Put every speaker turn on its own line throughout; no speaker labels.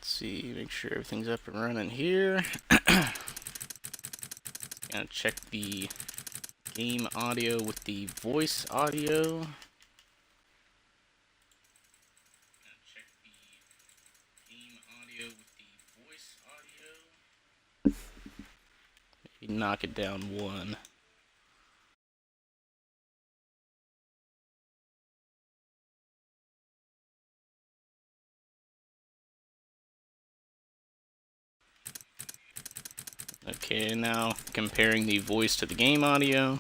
Let's see, make sure everything's up and running here. Gonna check the game audio with the voice audio. Maybe knock it down one. Okay, now comparing the voice to the game audio.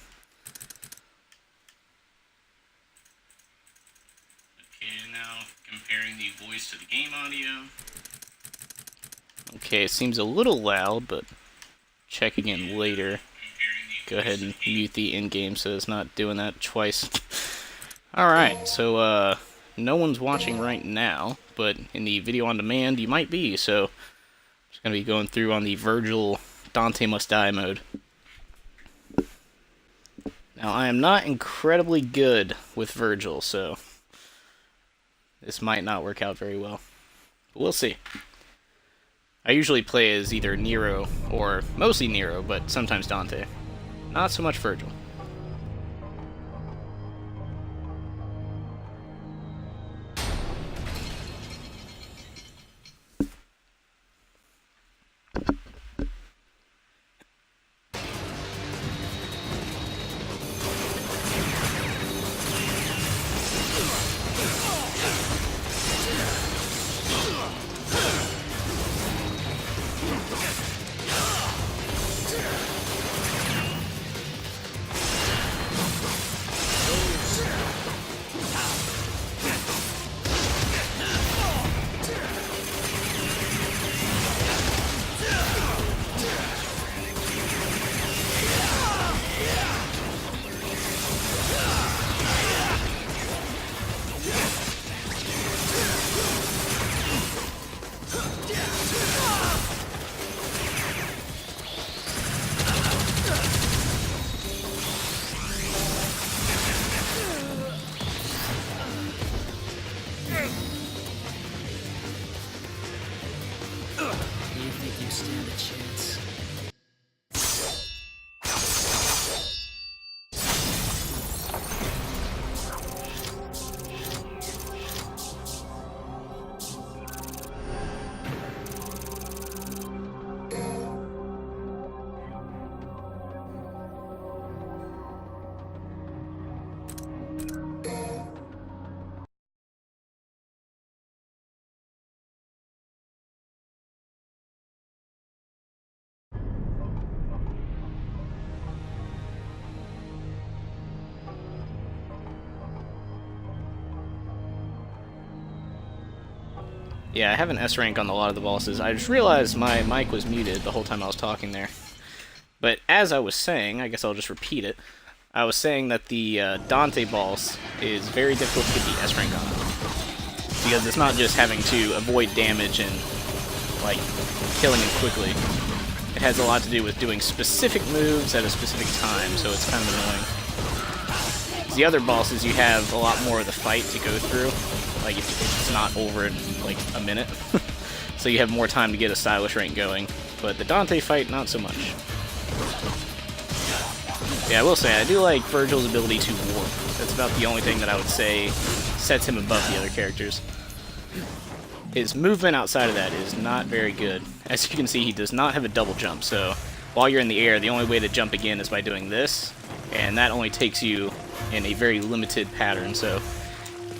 Okay, it seems a little loud, but check again later. Go ahead and mute the in-game so it's not doing that twice. Alright, so no one's watching right now, but in the video on demand you might be, so I'm just going to be going through on the Vergil Dante Must Die mode. Now, I am not incredibly good with Vergil, so this might not work out very well. But we'll see. I usually play as either Nero, or mostly Nero, but sometimes Dante. Not so much Vergil.
Stand a chance.
Yeah, I have an S rank on a lot of the bosses. I just realized my mic was muted the whole time I was talking there. But as I was saying, I guess I'll just repeat it. I was saying that the Dante boss is very difficult to get the S rank on. Because it's not just having to avoid damage and, like, killing it quickly. It has a lot to do with doing specific moves at a specific time, so it's kind of annoying. The other bosses, you have a lot more of the fight to go through. Like, if it's not over in, like, a minute. So you have more time to get a stylish rank going. But the Dante fight, not so much. Yeah, I will say, I do like Vergil's ability to warp. That's about the only thing that I would say sets him above the other characters. His movement outside of that is not very good. As you can see, he does not have a double jump, so while you're in the air, the only way to jump again is by doing this, and that only takes you in a very limited pattern, so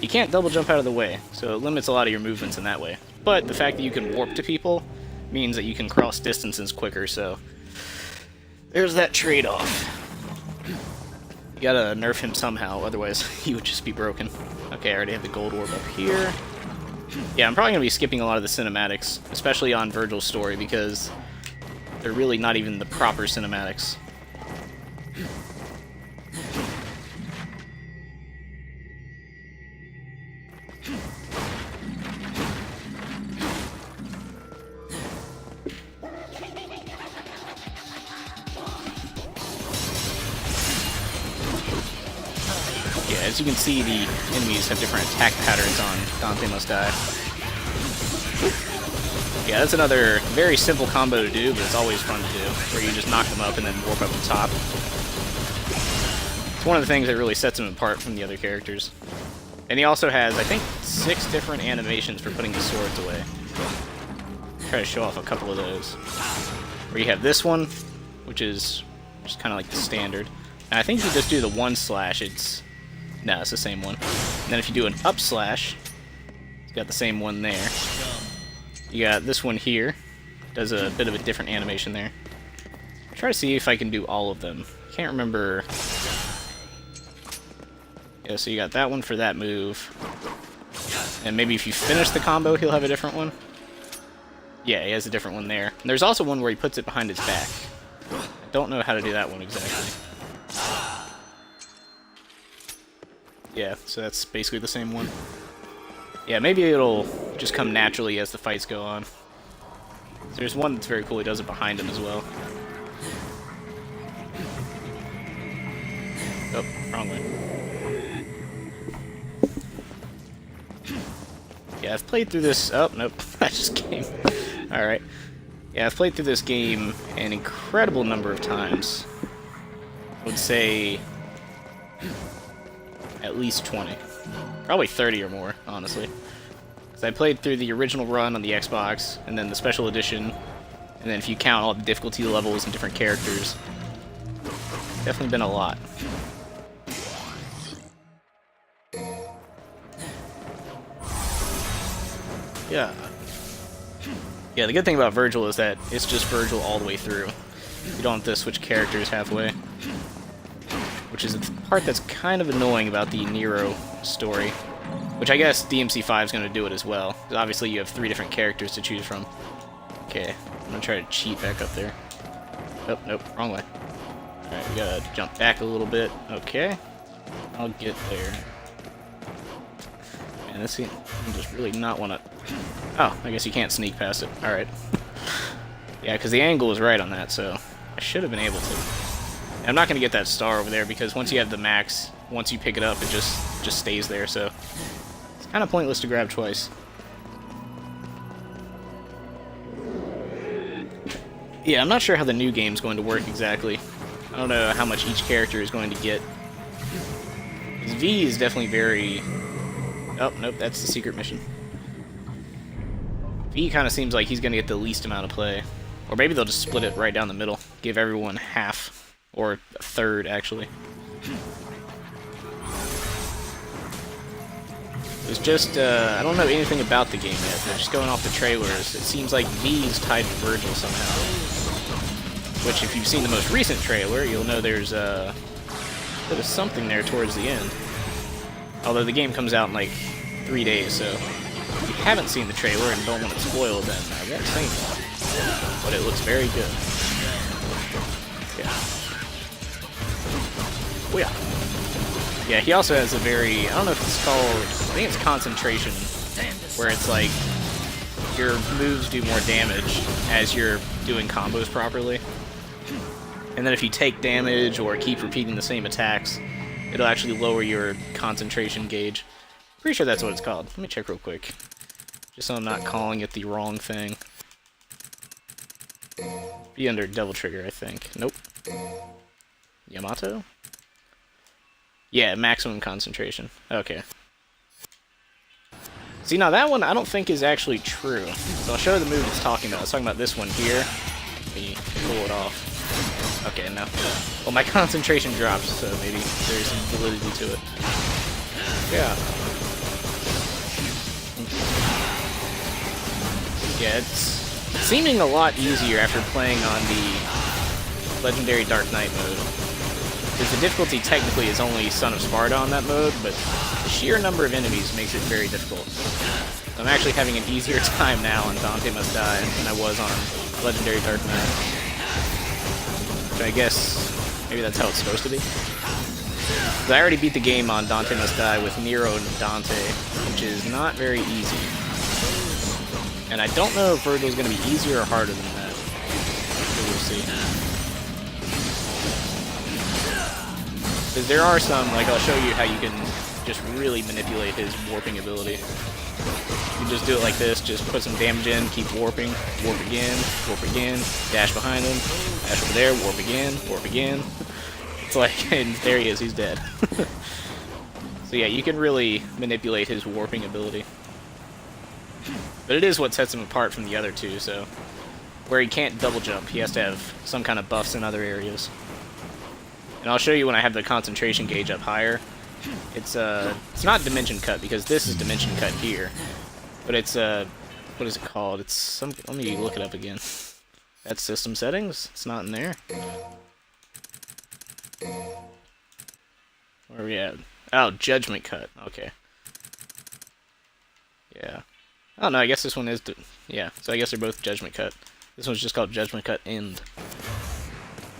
you can't double jump out of the way, so it limits a lot of your movements in that way. But the fact that you can warp to people means that you can cross distances quicker, so there's that trade-off. You gotta nerf him somehow, otherwise he would just be broken. Okay, I already have the gold orb up here. Yeah, I'm probably gonna be skipping a lot of the cinematics, especially on Vergil's story, because they're really not even the proper cinematics. As you can see, the enemies have different attack patterns on Dante Must Die. Yeah, that's another very simple combo to do, but it's always fun to do, where you just knock them up and then warp up the top. It's one of the things that really sets him apart from the other characters. And he also has, I think, 6 different animations for putting the swords away. Try to show off a couple of those. Where you have this one, which is just kind of like the standard. And I think if you just do the 1 slash, it's... No, it's the same one. And then if you do an up slash, it's got the same one there. You got this one here. Does a bit of a different animation there. Try to see if I can do all of them. Can't remember... Yeah, so you got that one for that move. And maybe if you finish the combo, he'll have a different one. Yeah, he has a different one there. And there's also one where he puts it behind his back. I don't know how to do that one exactly. Yeah, so that's basically the same one. Yeah, maybe it'll just come naturally as the fights go on. There's one that's very cool, he does it behind him as well. Oh, wrong way. Yeah, I've played through this... Oh, nope. I just came. Alright. Yeah, I've played through this game an incredible number of times. I would say... at least 20. Probably 30 or more, honestly. So I played through the original run on the Xbox, and then the special edition, and then if you count all the difficulty levels and different characters, definitely been a lot. Yeah. Yeah, the good thing about Vergil is that it's just Vergil all the way through. You don't have to switch characters halfway. Which is the part that's kind of annoying about the Nero story. Which I guess DMC5 is going to do it as well. Because obviously you have 3 different characters to choose from. Okay, I'm going to try to cheat back up there. Oh, nope, wrong way. Alright, we gotta jump back a little bit. Okay. I'll get there. Man, this seems just really not want to... Oh, I guess you can't sneak past it. Alright. Yeah, because the angle was right on that, so I should have been able to. I'm not going to get that star over there, because once you have the max, once you pick it up, it just stays there, so it's kind of pointless to grab twice. Yeah, I'm not sure how the new game's going to work exactly. I don't know how much each character is going to get. Because V is definitely very... Oh, nope, that's the secret mission. V kind of seems like he's going to get the least amount of play. Or maybe they'll just split it right down the middle. Give everyone half. Or a third, actually. It's just, I don't know anything about the game yet, but just going off the trailers, it seems like V's tied to Vergil somehow. Which, if you've seen the most recent trailer, you'll know there's a bit of something there towards the end. Although the game comes out in like 3 days, so if you haven't seen the trailer and don't want it spoiled, then I won't say anything. But it looks very good. Yeah. Oh yeah. Yeah, he also has a very, I don't know if it's called, I think it's concentration, where it's like your moves do more damage as you're doing combos properly. And then if you take damage or keep repeating the same attacks, it'll actually lower your concentration gauge. Pretty sure that's what it's called. Let me check real quick. Just so I'm not calling it the wrong thing. Be under Devil Trigger, I think. Nope. Yamato? Yeah, maximum concentration. Okay. See, now that one I don't think is actually true. So I'll show you the move it's talking about. It's talking about this one here. Let me pull it off. Okay, no. Well, my concentration drops, so maybe there's some validity to it. Yeah. Yeah, it's seeming a lot easier after playing on the Legendary Dark Knight mode. Because the difficulty technically is only Son of Sparta on that mode, but the sheer number of enemies makes it very difficult. So I'm actually having an easier time now on Dante Must Die than I was on Legendary Dark Knight. Which I guess maybe that's how it's supposed to be. Because I already beat the game on Dante Must Die with Nero and Dante, which is not very easy. And I don't know if Vergil's going to be easier or harder than that. So we'll see. Because there are some, like I'll show you how you can just really manipulate his warping ability. You just do it like this, just put some damage in, keep warping, warp again, dash behind him, dash over there, warp again. It's like, and there he is, he's dead. So yeah, you can really manipulate his warping ability. But it is what sets him apart from the other two, so where he can't double jump, he has to have some kind of buffs in other areas. And I'll show you when I have the concentration gauge up higher. It's not dimension cut, because this is dimension cut here. But it's what is it called? It's some, let me look it up again. That's system settings. It's not in there. Where are we at? Oh, judgment cut. Okay. Yeah. Oh no, I guess this one is, yeah, so I guess they're both judgment cut. This one's just called judgment cut end.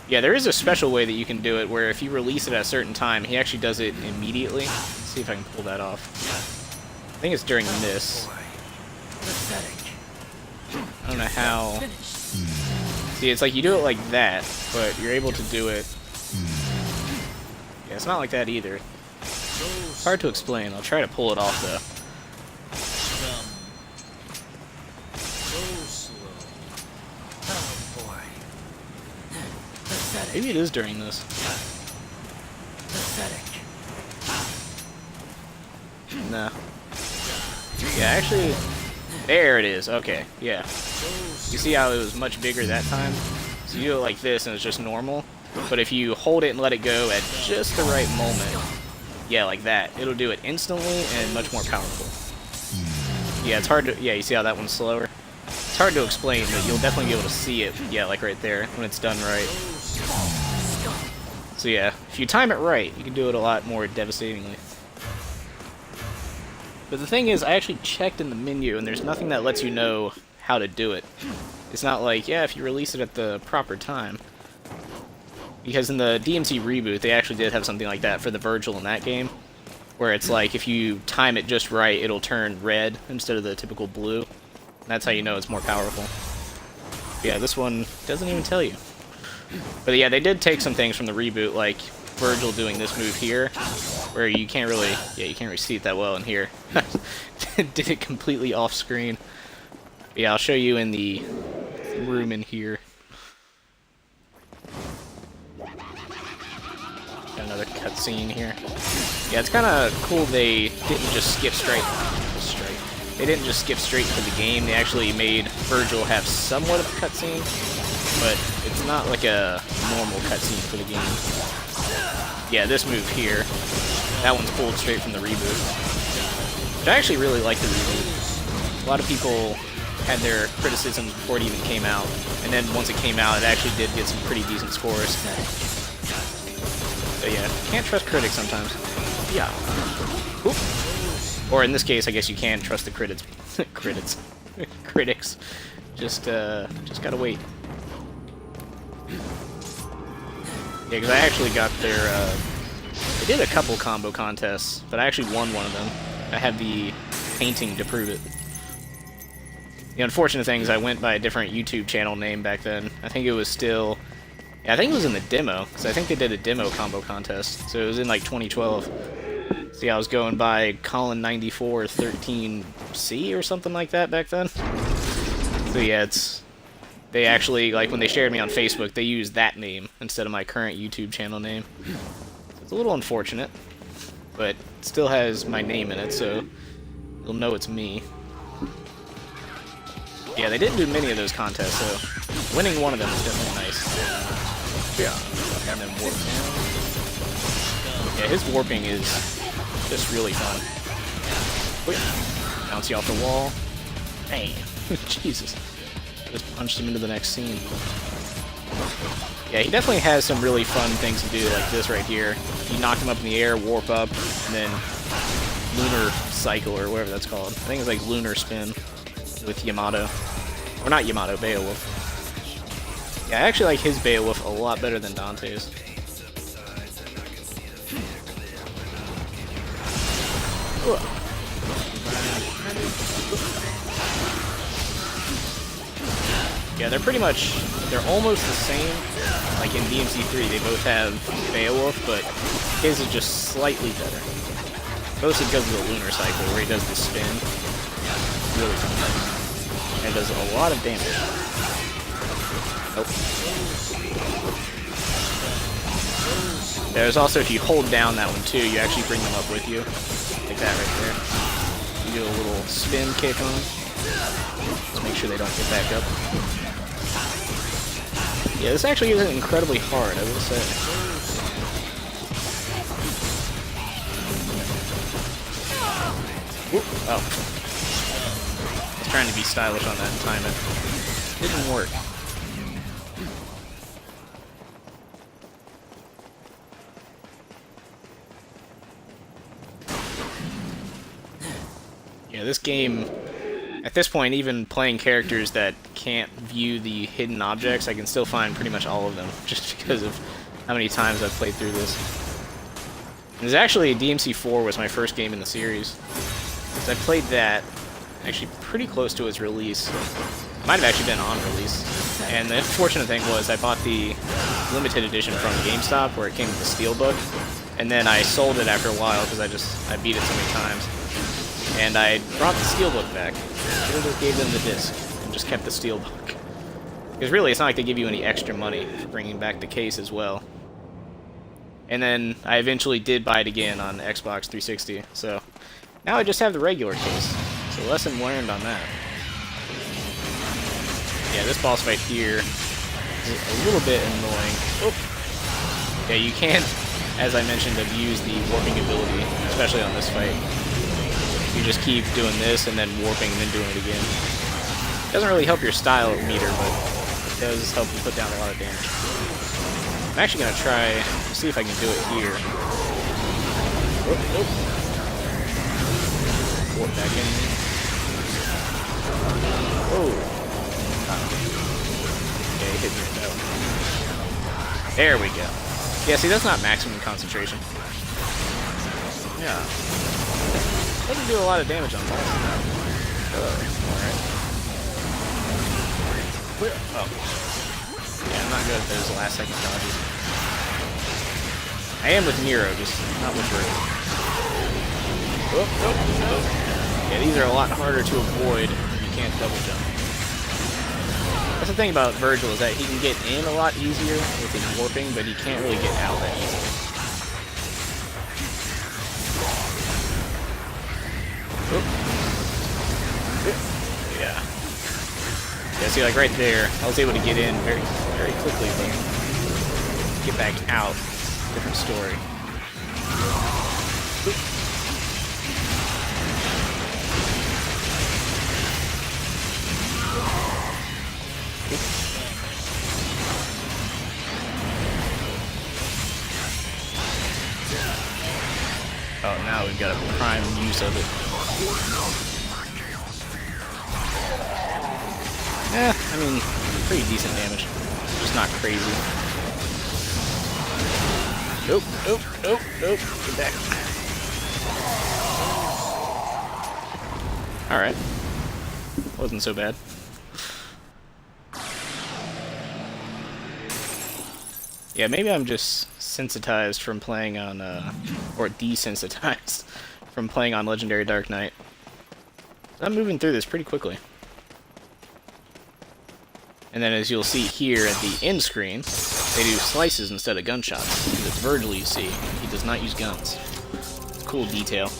Yeah, there is a special way that you can do it where if you release it at a certain time, he actually does it immediately. Let's see if I can pull that off. I think it's during this. I don't know how. See, it's like you do it like that, but you're able to do it. Yeah, it's not like that either. It's hard to explain. I'll try to pull it off though. Maybe it is during this. No. Yeah, actually, there it is. Okay, yeah. You see how it was much bigger that time? So you do it like this and it's just normal. But if you hold it and let it go at just the right moment, yeah, like that, it'll do it instantly and much more powerful. Yeah, it's hard to, yeah, you see how that one's slower? It's hard to explain, but you'll definitely be able to see it, yeah, like right there, when it's done right. So yeah, if you time it right, you can do it a lot more devastatingly. But the thing is, I actually checked in the menu, and there's nothing that lets you know how to do it. It's not like, yeah, if you release it at the proper time. Because in the DMC reboot, they actually did have something like that for the Vergil in that game, where it's like, if you time it just right, it'll turn red instead of the typical blue. And that's how you know it's more powerful. Yeah, this one doesn't even tell you. But yeah, they did take some things from the reboot, like Vergil doing this move here, where you can't really, yeah, you can't really see it that well in here. Did it completely off screen. But yeah, I'll show you in the room in here. Got another cutscene here. Yeah, it's kind of cool they didn't just skip straight. They didn't just skip straight to the game. They actually made Vergil have somewhat of a cutscene, but it's not like a normal cutscene for the game. Yeah, this move here, that one's pulled straight from the reboot. But I actually really like the reboot. A lot of people had their criticisms before it even came out, and then once it came out, it actually did get some pretty decent scores. So yeah, can't trust critics sometimes. Yeah. Oop. Or in this case, I guess you can trust the critics. Critics. Just gotta wait. Yeah, because I actually got their, they did a couple combo contests, but I actually won one of them. I had the painting to prove it. The unfortunate thing is I went by a different YouTube channel name back then. I think it was still, yeah, I think it was in the demo, because I think they did a demo combo contest, so it was in like 2012. See, I was going by Colin 9413C or something like that back then. So yeah, they actually, like when they shared me on Facebook, they used that name instead of my current YouTube channel name. So it's a little unfortunate, but it still has my name in it, so you'll know it's me. Yeah, they didn't do many of those contests, so winning one of them is definitely nice. Yeah, and then warp down. Yeah, his warping is just really fun. Wait, bounce you off the wall. Hey, Jesus. Just punched him into the next scene. Yeah, he definitely has some really fun things to do, like this right here. You knock him up in the air, warp up, and then lunar cycle, or whatever that's called. I think it's like lunar spin with Yamato. Or not Yamato, Beowulf. Yeah, I actually like his Beowulf a lot better than Dante's. Yeah, they're pretty much, they're almost the same. Like in DMC3, they both have Beowulf, but his is just slightly better. Mostly because of the lunar cycle, where he does the spin. really fun. And it does a lot of damage. Nope. There's also, if you hold down that one too, you actually bring them up with you. Like that right there. You do a little spin kick on them. Just make sure they don't get back up. Yeah, this actually isn't incredibly hard, I will say. Whoop. Oh. I was trying to be stylish on that and time it. Didn't work. Yeah, this game, at this point, even playing characters that can't view the hidden objects, I can still find pretty much all of them, just because of how many times I've played through this. There's actually, DMC4 was my first game in the series. Because I played that, actually pretty close to its release. Might have actually been on release. And the unfortunate thing was, I bought the limited edition from GameStop, where it came with the Steelbook, and then I sold it after a while, because I beat it so many times. And I brought the Steelbook back. I just gave them the disc, and just kept the Steelbook. Because really, it's not like they give you any extra money for bringing back the case as well. And then I eventually did buy it again on Xbox 360, so now I just have the regular case. So lesson learned on that. Yeah, this boss fight here is a little bit annoying. Oop. Yeah, you can't, as I mentioned, abuse the warping ability, especially on this fight. You just keep doing this and then warping and then doing it again. It doesn't really help your style meter, but it does help you put down a lot of damage. I'm actually going to try to see if I can do it here. Oop, oop. Warp back in. Oh. Okay, hit me though. There we go. Yeah, see, that's not maximum concentration. Yeah. Doesn't do a lot of damage on balls. Alright. Oh. Yeah, I'm not good at those last second dodges. I am with Nero, just not with Vergil. Oh, oh, oh. Yeah, these are a lot harder to avoid if you can't double jump. That's the thing about Vergil, is that he can get in a lot easier with his warping, but he can't really get out that easily. Yeah. Yeah, see, like right there, I was able to get in very, very quickly, but get back out, different story. Oh, now we've got a prime use of it. Eh, I mean, pretty decent damage. Just not crazy. Nope, nope, nope, nope. Get back. Alright. Wasn't so bad. Yeah, maybe I'm just sensitized from playing on, or desensitized from playing on Legendary Dark Knight. I'm moving through this pretty quickly. And then as you'll see here at the end screen, they do slices instead of gunshots. Because it's Vergil, you see. He does not use guns. It's a cool detail.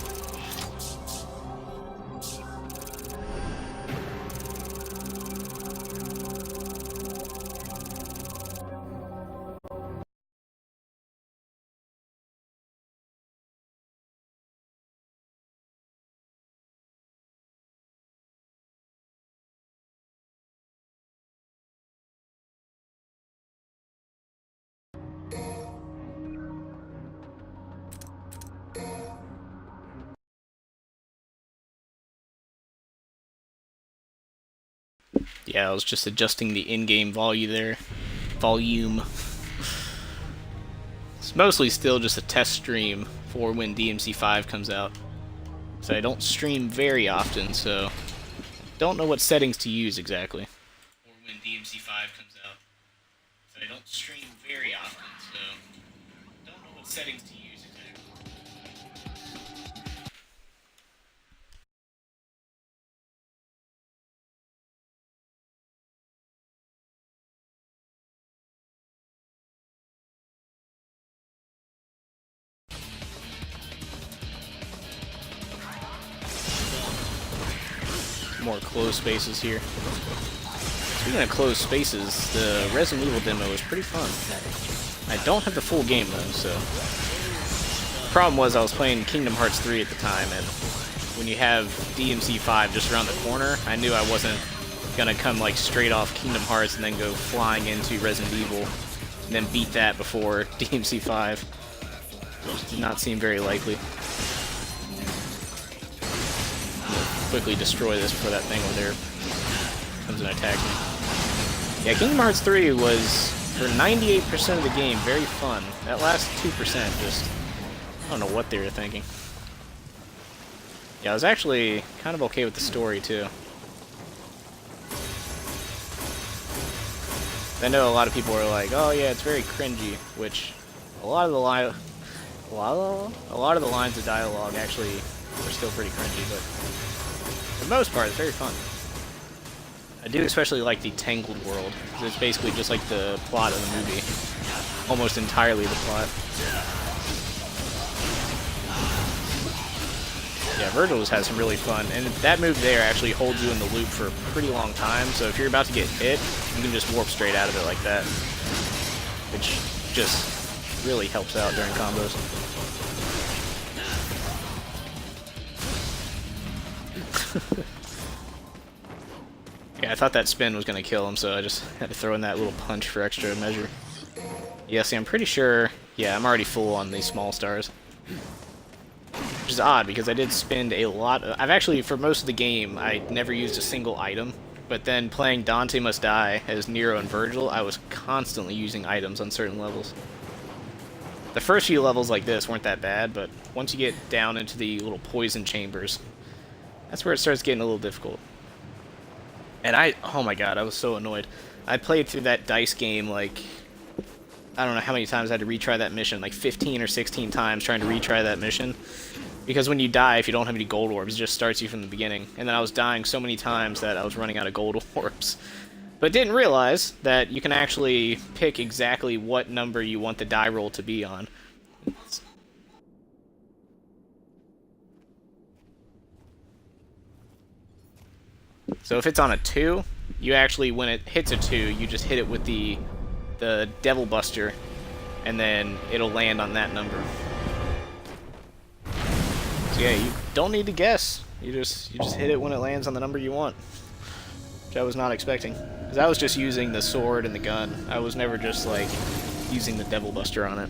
Yeah, I was just adjusting the in-game volume. It's mostly still just a test stream for when DMC5 comes out. So I don't stream very often, so don't know what settings to use exactly. For when DMC5 comes out. So I don't stream very often, so don't know what settings to use. more closed spaces here. Speaking of closed spaces, the Resident Evil demo was pretty fun. I don't have the full game though, so... The problem was I was playing Kingdom Hearts 3 at the time, and when you have DMC 5 just around the corner, I knew I wasn't gonna come like straight off Kingdom Hearts and then go flying into Resident Evil, and then beat that before DMC 5. Which did not seem very likely. Quickly destroy this before that thing over there comes and attacks me. Yeah, Kingdom Hearts 3 was, for 98% of the game, very fun. That last 2% just... I don't know what they were thinking. Yeah, I was actually kind of okay with the story, too. I know a lot of people are like, oh yeah, it's very cringy, which a lot of the lines of dialogue actually are still pretty cringy, but for the most part, it's very fun. I do especially like the Tangled world, because it's basically just like the plot of the movie. Almost entirely the plot. Yeah, Vergil has had some really fun, and that move there actually holds you in the loop for a pretty long time, so if you're about to get hit, you can just warp straight out of it like that. Which just really helps out during combos. Yeah, I thought that spin was going to kill him, so I just had to throw in that little punch for extra measure. Yeah, see, I'm pretty sure... Yeah, I'm already full on these small stars. Which is odd, because I did spend a lot... I've actually, for most of the game, I never used a single item. But then playing Dante Must Die as Nero and Vergil, I was constantly using items on certain levels. The first few levels like this weren't that bad, but once you get down into the little poison chambers, that's where it starts getting a little difficult. And oh my god, I was so annoyed. I played through that dice game like... I don't know how many times I had to retry that mission, like 15 or 16 times trying to retry that mission. Because when you die, if you don't have any gold orbs, it just starts you from the beginning. And then I was dying so many times that I was running out of gold orbs. But didn't realize that you can actually pick exactly what number you want the die roll to be on. So if it's on a 2, you actually, when it hits a 2, you just hit it with the Devil Buster, and then it'll land on that number. So yeah, you don't need to guess. You just hit it when it lands on the number you want. Which I was not expecting. Because I was just using the sword and the gun. I was never just, like, using the Devil Buster on it.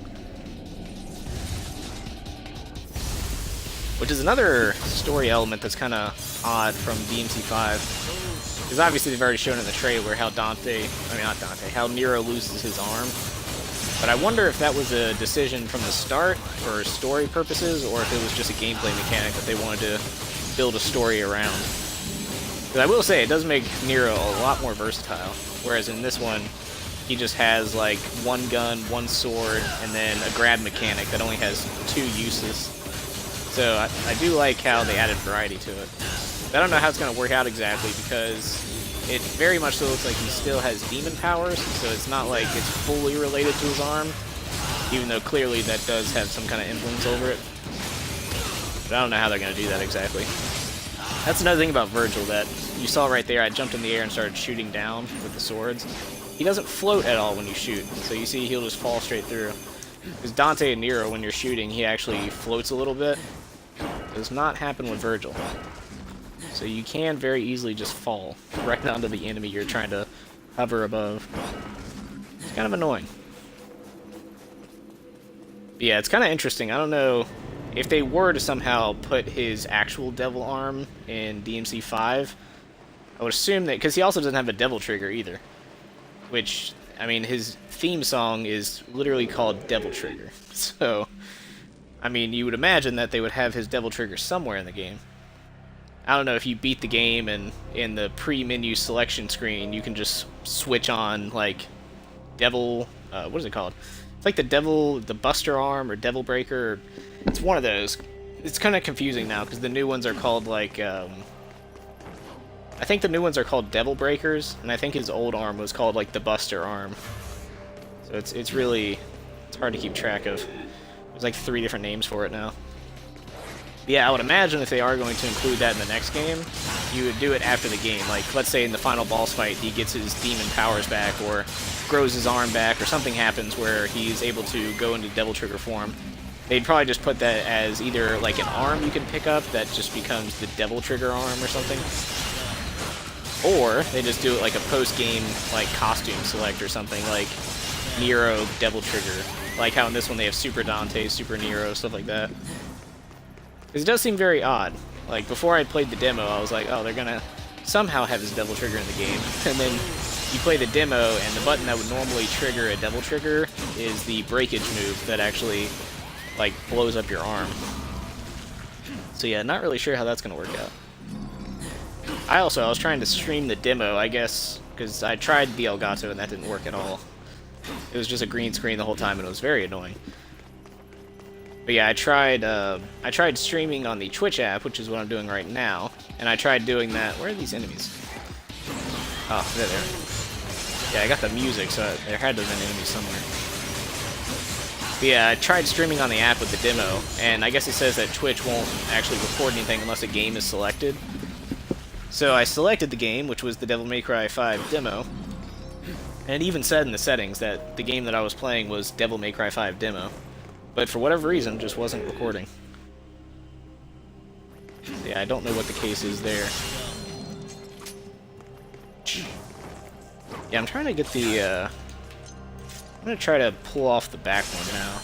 Which is another story element that's kind of odd from DMC 5. Because obviously they've already shown in the trailer how how Nero loses his arm. But I wonder if that was a decision from the start for story purposes, or if it was just a gameplay mechanic that they wanted to build a story around. Because I will say, it does make Nero a lot more versatile, whereas in this one, he just has like one gun, one sword, and then a grab mechanic that only has 2 uses. So I do like how they added variety to it. I don't know how it's going to work out exactly, because it very much so looks like he still has demon powers, so it's not like it's fully related to his arm, even though clearly that does have some kind of influence over it. But I don't know how they're going to do that exactly. That's another thing about Vergil that you saw right there. I jumped in the air and started shooting down with the swords. He doesn't float at all when you shoot, so you see he'll just fall straight through. Because Dante and Nero, when you're shooting, he actually floats a little bit. It does not happen with Vergil. So you can very easily just fall right onto the enemy you're trying to hover above. It's kind of annoying. But yeah, it's kind of interesting. I don't know if they were to somehow put his actual devil arm in DMC 5. I would assume that, because he also doesn't have a devil trigger either. Which, I mean, his theme song is literally called Devil Trigger. So, I mean, you would imagine that they would have his devil trigger somewhere in the game. I don't know if you beat the game and in the pre-menu selection screen, you can just switch on, like, Devil... what is it called? It's like the Buster Arm or Devil Breaker. It's one of those. It's kind of confusing now, because the new ones are called, like, I think the new ones are called Devil Breakers, and I think his old arm was called, like, the Buster Arm. So it's really... it's hard to keep track of. There's, like, 3 different names for it now. Yeah, I would imagine if they are going to include that in the next game, you would do it after the game. Like, let's say in the final boss fight, he gets his demon powers back, or grows his arm back, or something happens where he's able to go into Devil Trigger form. They'd probably just put that as either like an arm you can pick up that just becomes the Devil Trigger arm or something. Or they just do it like a post-game like costume select or something, like Nero Devil Trigger. Like how in this one they have Super Dante, Super Nero, stuff like that. Because it does seem very odd. Like, before I played the demo, I was like, oh, they're gonna somehow have his Devil Trigger in the game. And then you play the demo, and the button that would normally trigger a Devil Trigger is the breakage move that actually, like, blows up your arm. So yeah, not really sure how that's gonna work out. I was trying to stream the demo, I guess, because I tried the Elgato and that didn't work at all. It was just a green screen the whole time, and it was very annoying. But yeah, I tried streaming on the Twitch app, which is what I'm doing right now, and I tried doing that. Where are these enemies? Oh, they're there. Yeah, I got the music, so there had to have been enemies somewhere. But yeah, I tried streaming on the app with the demo, and I guess it says that Twitch won't actually record anything unless a game is selected. So I selected the game, which was the Devil May Cry 5 demo, and it even said in the settings that the game that I was playing was Devil May Cry 5 demo. But for whatever reason, just wasn't recording. Yeah, I don't know what the case is there. Yeah, I'm trying to get the, I'm gonna try to pull off the back one now.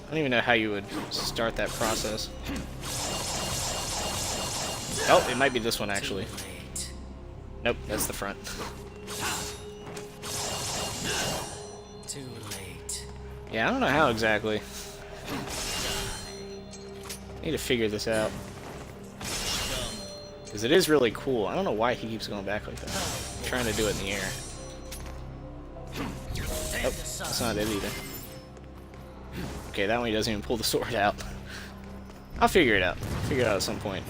I don't even know how you would start that process. Oh, it might be this one, actually. Nope, that's the front. Yeah, I don't know how exactly. I need to figure this out. Because it is really cool. I don't know why he keeps going back like that. I'm trying to do it in the air. Oh, that's not it either. Okay, that one he doesn't even pull the sword out. I'll figure it out. Figure it out at some point.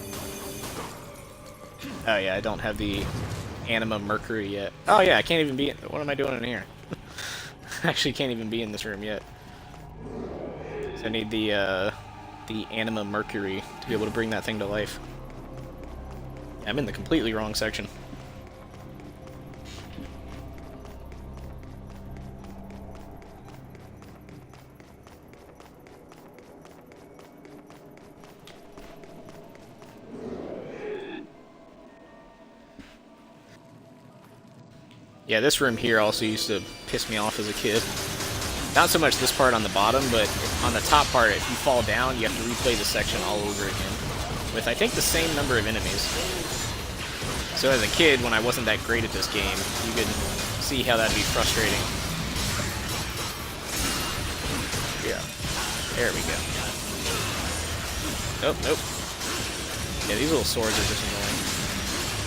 Oh yeah, I don't have the Anima Mercury yet. Oh yeah, I can't even be in... What am I doing in here? I actually can't even be in this room yet. So I need the Anima Mercury to be able to bring that thing to life. I'm in the completely wrong section. Yeah, this room here also used to piss me off as a kid. Not so much this part on the bottom, but on the top part, if you fall down, you have to replay the section all over again. With, I think, the same number of enemies. So as a kid, when I wasn't that great at this game, you could see how that'd be frustrating. Yeah. There we go. Oh, nope. Yeah, these little swords are just annoying.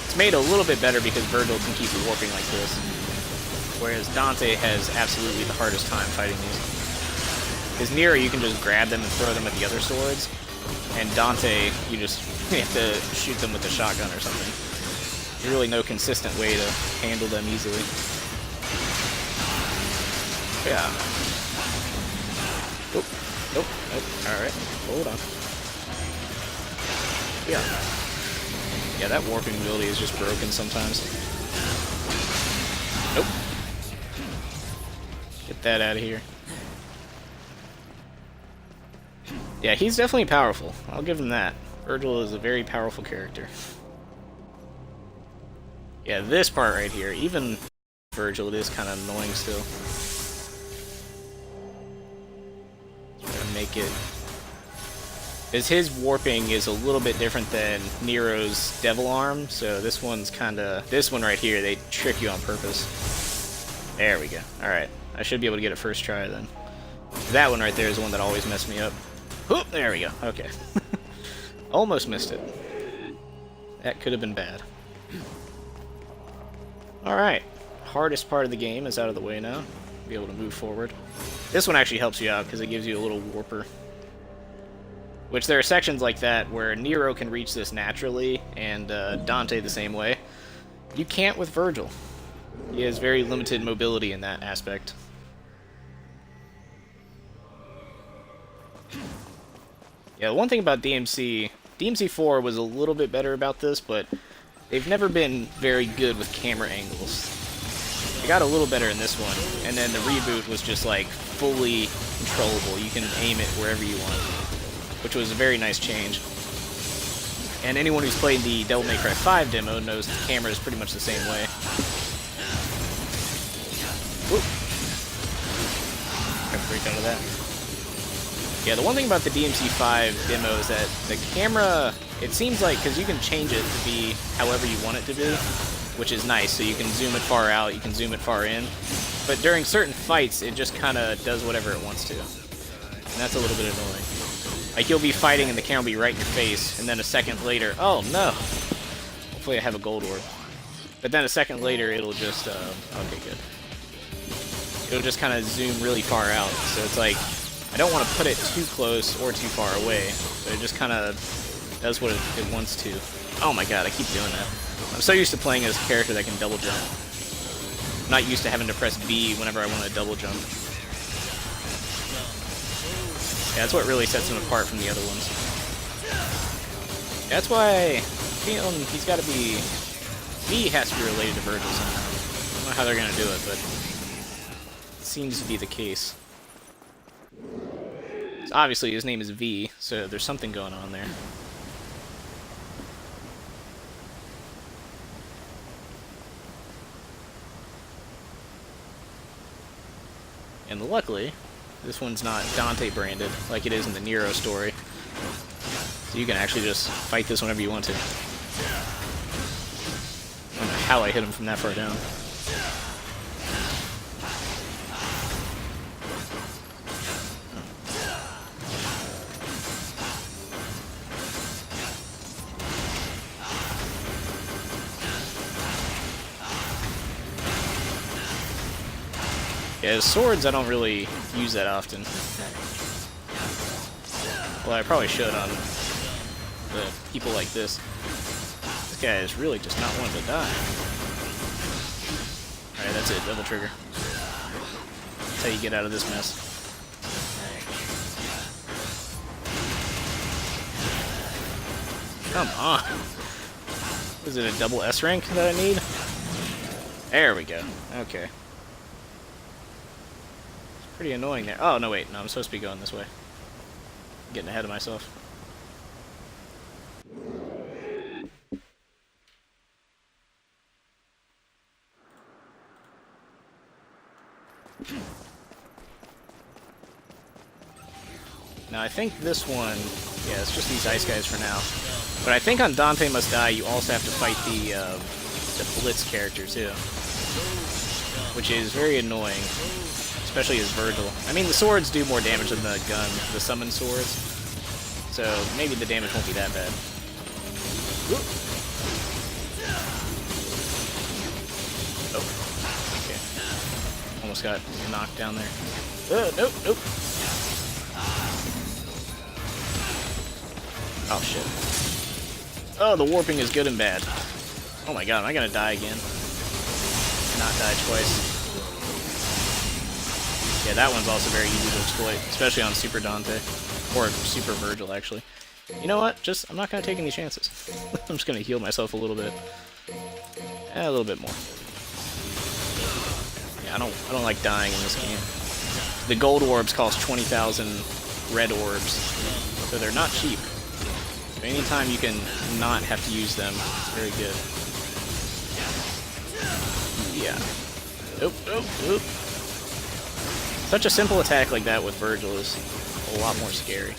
It's made a little bit better because Vergil can keep warping like this. Whereas Dante has absolutely the hardest time fighting these. Because Nero, you can just grab them and throw them at the other swords. And Dante, you have to shoot them with a shotgun or something. There's really no consistent way to handle them easily. Yeah. Oh, nope, nope, alright. Hold on. Yeah. Yeah, that warping ability is just broken sometimes. Nope. Get that out of here. Yeah, he's definitely powerful. I'll give him that. Vergil is a very powerful character. Yeah, this part right here, even Vergil, it is kind of annoying still. Gotta make it... Because his warping is a little bit different than Nero's Devil Arm, so this one's kinda... This one right here, they trick you on purpose. There we go. Alright. I should be able to get it first try then. That one right there is the one that always messed me up. Oop, there we go. Okay. Almost missed it. That could have been bad. Alright. Hardest part of the game is out of the way now. Be able to move forward. This one actually helps you out because it gives you a little warper. Which there are sections like that where Nero can reach this naturally, and Dante the same way. You can't with Vergil. He has very limited mobility in that aspect. Yeah, one thing about DMC DMC4 was a little bit better about this, but they've never been very good with camera angles. They got a little better in this one, and then the reboot was just like fully controllable. You can aim it wherever you want, which was a very nice change. And anyone who's played the Devil May Cry 5 demo knows the camera is pretty much the same way. Whoop. Got a break out of that. Yeah, the one thing about the DMC5 demo is that the camera, it seems like, because you can change it to be however you want it to be, which is nice, so you can zoom it far out, you can zoom it far in, but during certain fights, it just kind of does whatever it wants to, and that's a little bit annoying. Like, you'll be fighting and the camera will be right in your face, and then a second later, oh no! Hopefully I have a gold orb. But then a second later, it'll just, okay, good. It'll just kind of zoom really far out, so it's like, I don't want to put it too close or too far away, but it just kind of does what it wants to. Oh my god, I keep doing that. I'm so used to playing as a character that can double jump. I'm not used to having to press B whenever I want to double jump. Yeah, that's what really sets him apart from the other ones. That's why he's got to be... V has to be related to Vergil somehow. I don't know how they're going to do it, but it seems to be the case. So obviously his name is V, so there's something going on there. And luckily, this one's not Dante branded like it is in the Nero story. So you can actually just fight this whenever you want to. I don't know how I hit him from that far down. Yeah, swords I don't really use that often. Well, I probably should on the people like this. This guy is really just not wanting to die. Alright, that's it. Double trigger. That's how you get out of this mess. Come on. Is it a double S rank that I need? There we go. Okay. Pretty annoying there. Oh, no, wait. No, I'm supposed to be going this way. I'm getting ahead of myself. Now, I think this one... Yeah, it's just these ice guys for now. But I think on Dante Must Die, you also have to fight the Blitz character, too. Which is very annoying. Especially as Vergil. I mean, the swords do more damage than the gun, the summon swords. So maybe the damage won't be that bad. Whoop. Oh, okay. Almost got knocked down there. Nope, nope. Oh, shit. Oh, the warping is good and bad. Oh my god, am I gonna die again? Not die twice. Yeah, that one's also very easy to exploit, especially on Super Dante. Or Super Vergil, actually. You know what? I'm not gonna take any chances. I'm just gonna heal myself a little bit. A little bit more. Yeah, I don't like dying in this game. The gold orbs cost 20,000 red orbs, so they're not cheap. So anytime you can not have to use them, it's very good. Yeah. Nope, nope, nope. Such a simple attack like that with Vergil is a lot more scary.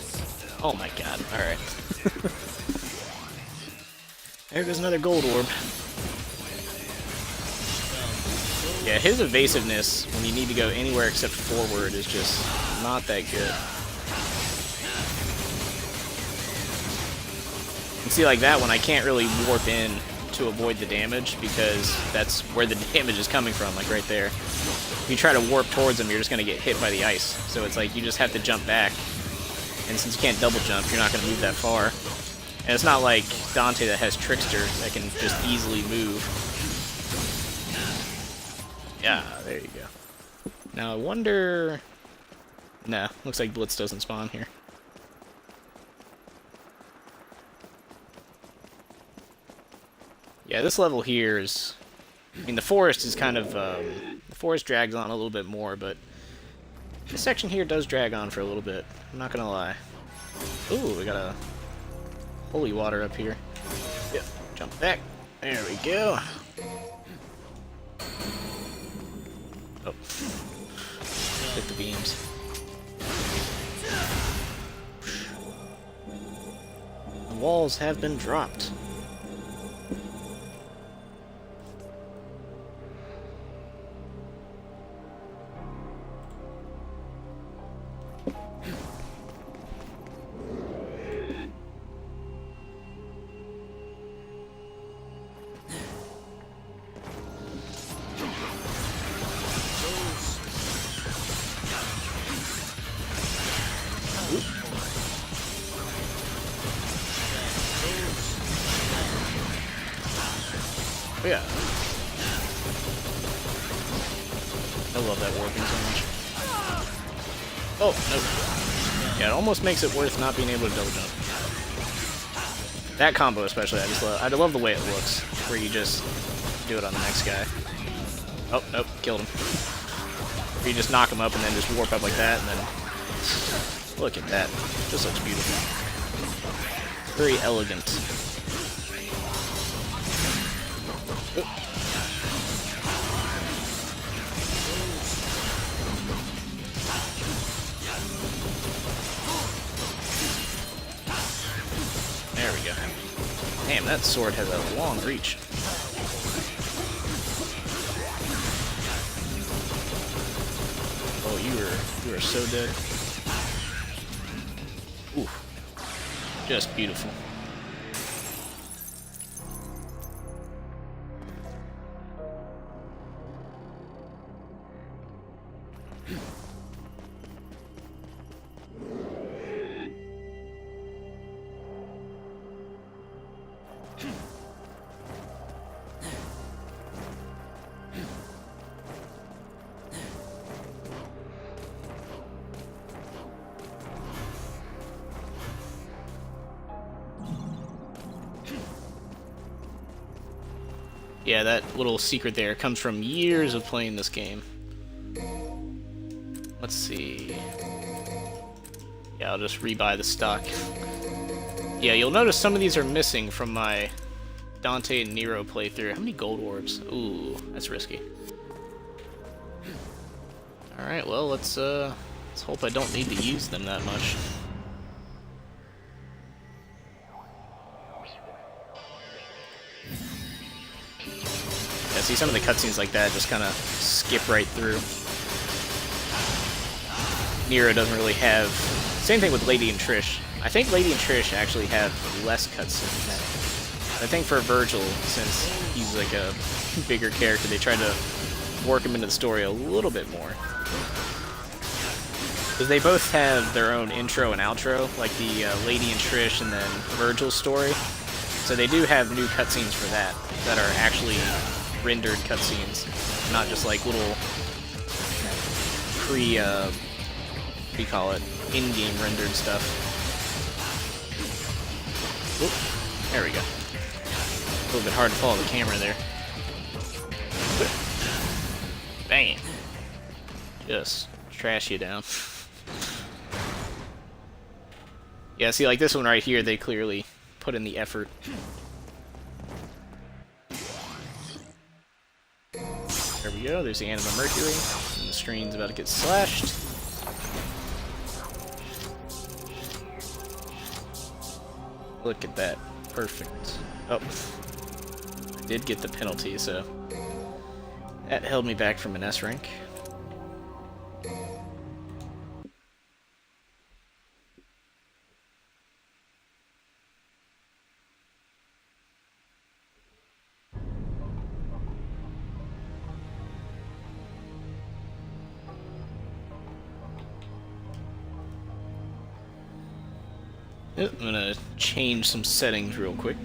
Oh my god, alright. There goes another gold orb. Yeah, his evasiveness when you need to go anywhere except forward is just not that good. And see, like that one, I can't really warp in to avoid the damage because that's where the damage is coming from, like right there. If you try to warp towards them, you're just going to get hit by the ice. So it's like you just have to jump back. And since you can't double jump, you're not going to move that far. And it's not like Dante that has Trickster that can just easily move. Yeah, there you go. Now I wonder... Nah, looks like Blitz doesn't spawn here. Yeah, this level here is... I mean, the forest is kind of... the forest drags on a little bit more, but... this section here does drag on for a little bit. I'm not gonna lie. Ooh, we got a... holy water up here. Yep, jump back. There we go. Oh. Hit the beams. The walls have been dropped. Oh, yeah. I love that warping so much. Oh, nope. Yeah, it almost makes it worth not being able to double jump. That combo especially, I love the way it looks, where you just do it on the next guy. Oh, nope, killed him. Where you just knock him up and then just warp up like that, and then... look at that. Just looks beautiful. Very elegant. There we go. Damn, that sword has a long reach. Oh, you are so dead. Ooh. Just beautiful. Yeah, that little secret there comes from years of playing this game. Let's see. Yeah, I'll just rebuy the stock. Yeah, you'll notice some of these are missing from my Dante and Nero playthrough. How many gold orbs? Ooh, that's risky. Alright, well, let's hope I don't need to use them that much. Yeah, see, some of the cutscenes like that just kind of skip right through. Nero doesn't really have... Same thing with Lady and Trish. I think Lady and Trish actually have less cutscenes. I think for Vergil, since he's like a bigger character, they tried to work him into the story a little bit more. Because they both have their own intro and outro, like the Lady and Trish and then Vergil's story. So they do have new cutscenes for that are actually rendered cutscenes, not just like little what do you call it, in-game rendered stuff. Oop, there we go. A little bit hard to follow the camera there. Bang it. Just trash you down. Yeah, see, like this one right here, they clearly put in the effort. There we go, there's the Anima Mercury, and the screen's about to get slashed. Look at that. Perfect. Oh. I did get the penalty, so that held me back from an S rank. I'm gonna change some settings real quick.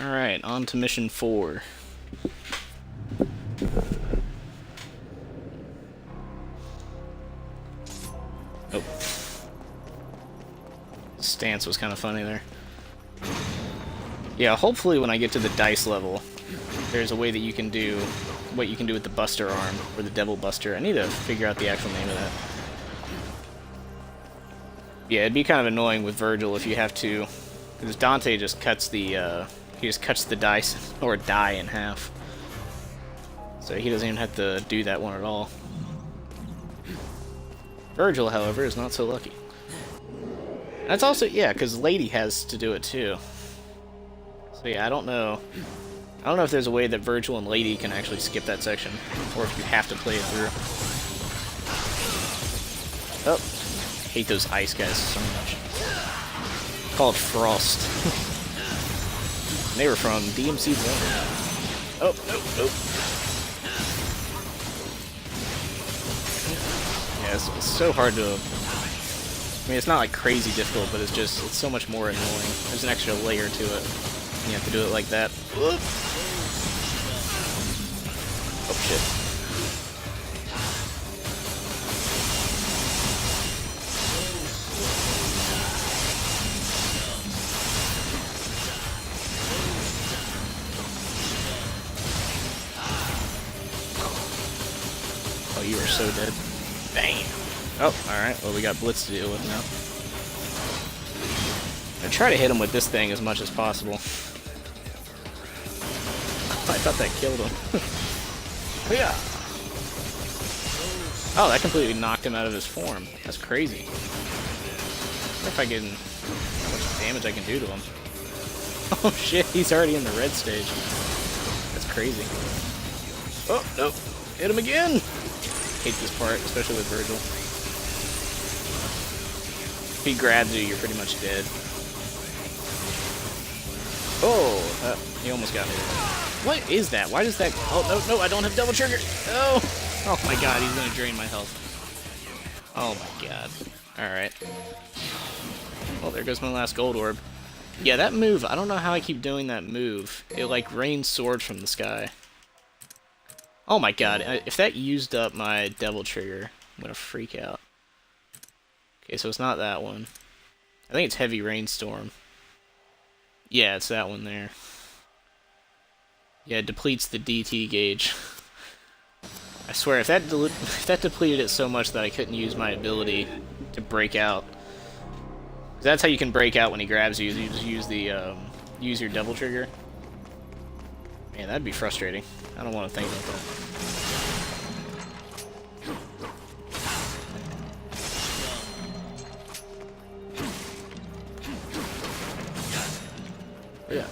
Alright, on to mission 4. Oh. Stance was kind of funny there. Yeah, hopefully when I get to the dice level, there's a way that you can do what you can do with the Buster arm, or the Devil Buster. I need to figure out the actual name of that. Yeah, it'd be kind of annoying with Vergil if you have to, because Dante just cuts the, he just cuts the dice, or die in half. So he doesn't even have to do that one at all. Vergil, however, is not so lucky. That's also, yeah, because Lady has to do it too. So yeah, I don't know if there's a way that Vergil and Lady can actually skip that section, or if you have to play it through. Oh, I hate those ice guys so much. Called Frost. They were from DMC 1. Oh, nope, nope. Yeah, it's so hard to... I mean, it's not like crazy difficult, but it's so much more annoying. There's an extra layer to it. You have to do it like that. Whoop. Oh, shit. Oh, you are so dead. Bam. Oh, alright. Well, we got Blitz to deal with now. I try to hit him with this thing as much as possible. I thought that killed him. Yeah. Oh, that completely knocked him out of his form. That's crazy. I wonder if I can... how much damage I can do to him. Oh shit, he's already in the red stage. That's crazy. Oh, nope. Hit him again! Hate this part, especially with Vergil. If he grabs you, you're pretty much dead. Oh, he almost got me. What is that? Why does that... oh, no, I don't have double trigger. Oh! Oh my god, he's gonna drain my health. Oh my god. Alright. Well, there goes my last gold orb. Yeah, that move, I don't know how I keep doing that move. It, like, rains swords from the sky. Oh my god, if that used up my devil trigger, I'm gonna freak out. Okay, so it's not that one. I think it's Heavy Rainstorm. Yeah, it's that one there. Yeah, it depletes the DT gauge. I swear, if that depleted it so much that I couldn't use my ability to break out. That's how you can break out when he grabs you. You just use the use your devil trigger. Man, that'd be frustrating. I don't want to think about that. Yeah.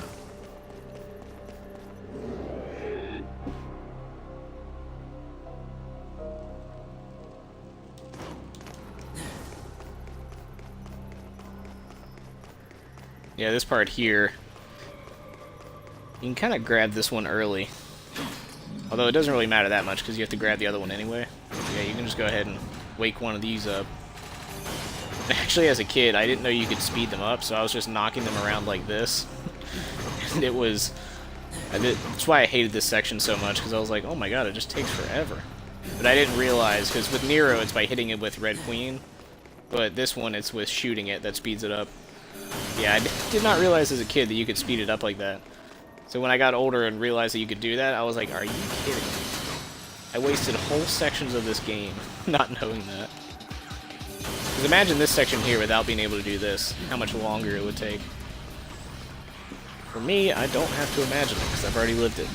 Yeah, this part here, you can kind of grab this one early. Although it doesn't really matter that much because you have to grab the other one anyway. Yeah, you can just go ahead and wake one of these up. Actually, as a kid, I didn't know you could speed them up, so I was just knocking them around like this. And it was... that's why I hated this section so much, because I was like, oh my god, it just takes forever. But I didn't realize, because with Nero, it's by hitting it with Red Queen. But this one, it's with shooting it that speeds it up. Yeah, I did not realize as a kid that you could speed it up like that. So when I got older and realized that you could do that, I was like, are you kidding me? I wasted whole sections of this game not knowing that. Because imagine this section here without being able to do this. How much longer it would take. For me, I don't have to imagine it, because I've already lived it.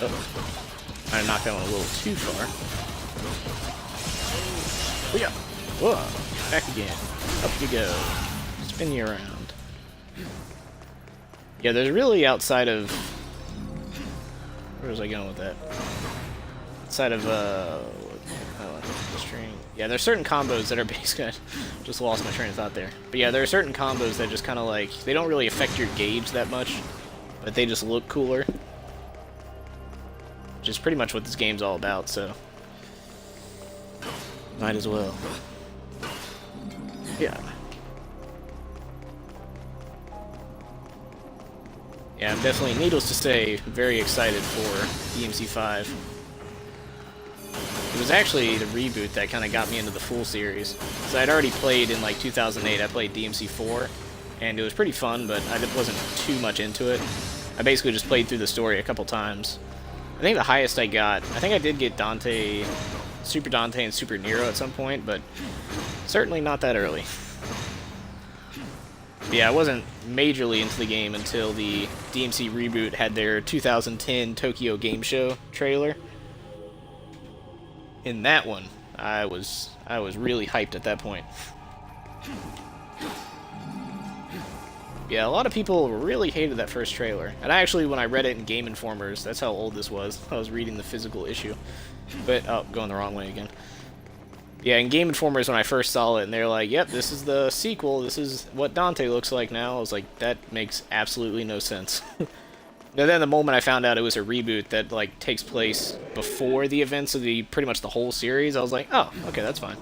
Oh. I knocked that one a little too far. Oh yeah. Whoa. Back again. Up you go. Spin you around. Yeah, there's really outside of... where was I going with that? Outside of, string. Yeah, there's certain combos that are basically... I just lost my train of thought there. But yeah, there are certain combos that just kind of like... they don't really affect your gauge that much, but they just look cooler. Which is pretty much what this game's all about, so... might as well. Yeah. Yeah, I'm definitely, needless to say, very excited for DMC 5. It was actually the reboot that kind of got me into the full series. So I'd already played in like 2008, I played DMC 4, and it was pretty fun, but I wasn't too much into it. I basically just played through the story a couple times. I think the highest I got, I think I did get Dante, Super Dante and Super Nero at some point, but certainly not that early. But yeah, I wasn't majorly into the game until the DMC reboot had their 2010 Tokyo Game Show trailer. In that one, I was really hyped at that point. Yeah, a lot of people really hated that first trailer. And actually, when I read it in Game Informers, that's how old this was. I was reading the physical issue. But, oh, going the wrong way again. Yeah, in Game Informers, when I first saw it, and they're like, yep, this is the sequel, this is what Dante looks like now, I was like, that makes absolutely no sense. And then the moment I found out it was a reboot that, like, takes place before the events of the pretty much the whole series, I was like, oh, okay, that's fine.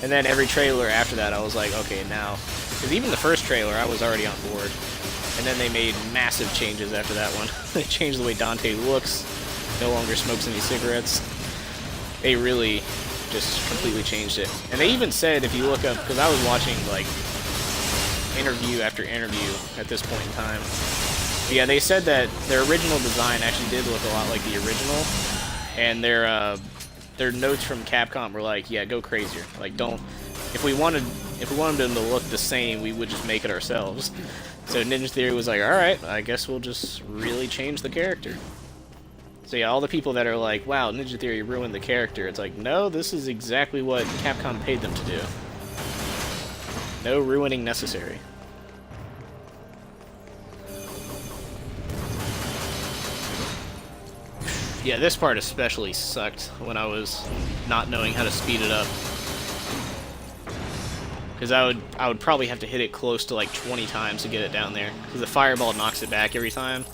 And then every trailer after that, I was like, okay, now... Because even the first trailer, I was already on board. And then they made massive changes after that one. They changed the way Dante looks, no longer smokes any cigarettes. They really just completely changed it. And they even said, if you look up... Because I was watching, like, interview after interview at this point in time. Yeah, they said that their original design actually did look a lot like the original, and their notes from Capcom were like, yeah, go crazier. Like, don't... If we wanted them to look the same, we would just make it ourselves. So Ninja Theory was like, alright, I guess we'll just really change the character. So yeah, all the people that are like, wow, Ninja Theory ruined the character, it's like, no, this is exactly what Capcom paid them to do. No ruining necessary. Yeah, this part especially sucked when I was not knowing how to speed it up. Because I would probably have to hit it close to like 20 times to get it down there. Because the fireball knocks it back every time.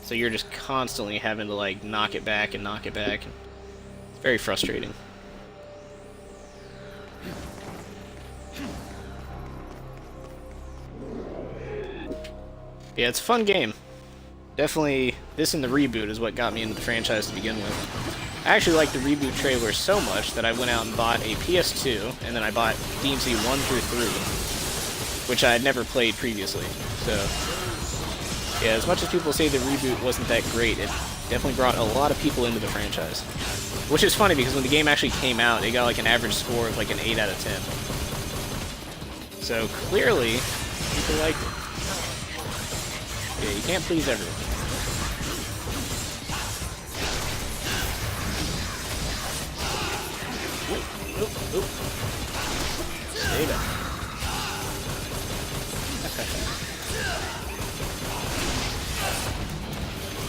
So you're just constantly having to like knock it back and knock it back. It's very frustrating. Yeah, it's a fun game. Definitely, this and the reboot is what got me into the franchise to begin with. I actually liked the reboot trailer so much that I went out and bought a PS2, and then I bought DMC 1 through 3, which I had never played previously. So, yeah, as much as people say the reboot wasn't that great, it definitely brought a lot of people into the franchise. Which is funny, because when the game actually came out, it got like an average score of like an 8 out of 10. So, clearly, people liked it. Yeah, you can't please everyone. Oop, oop. Stay back.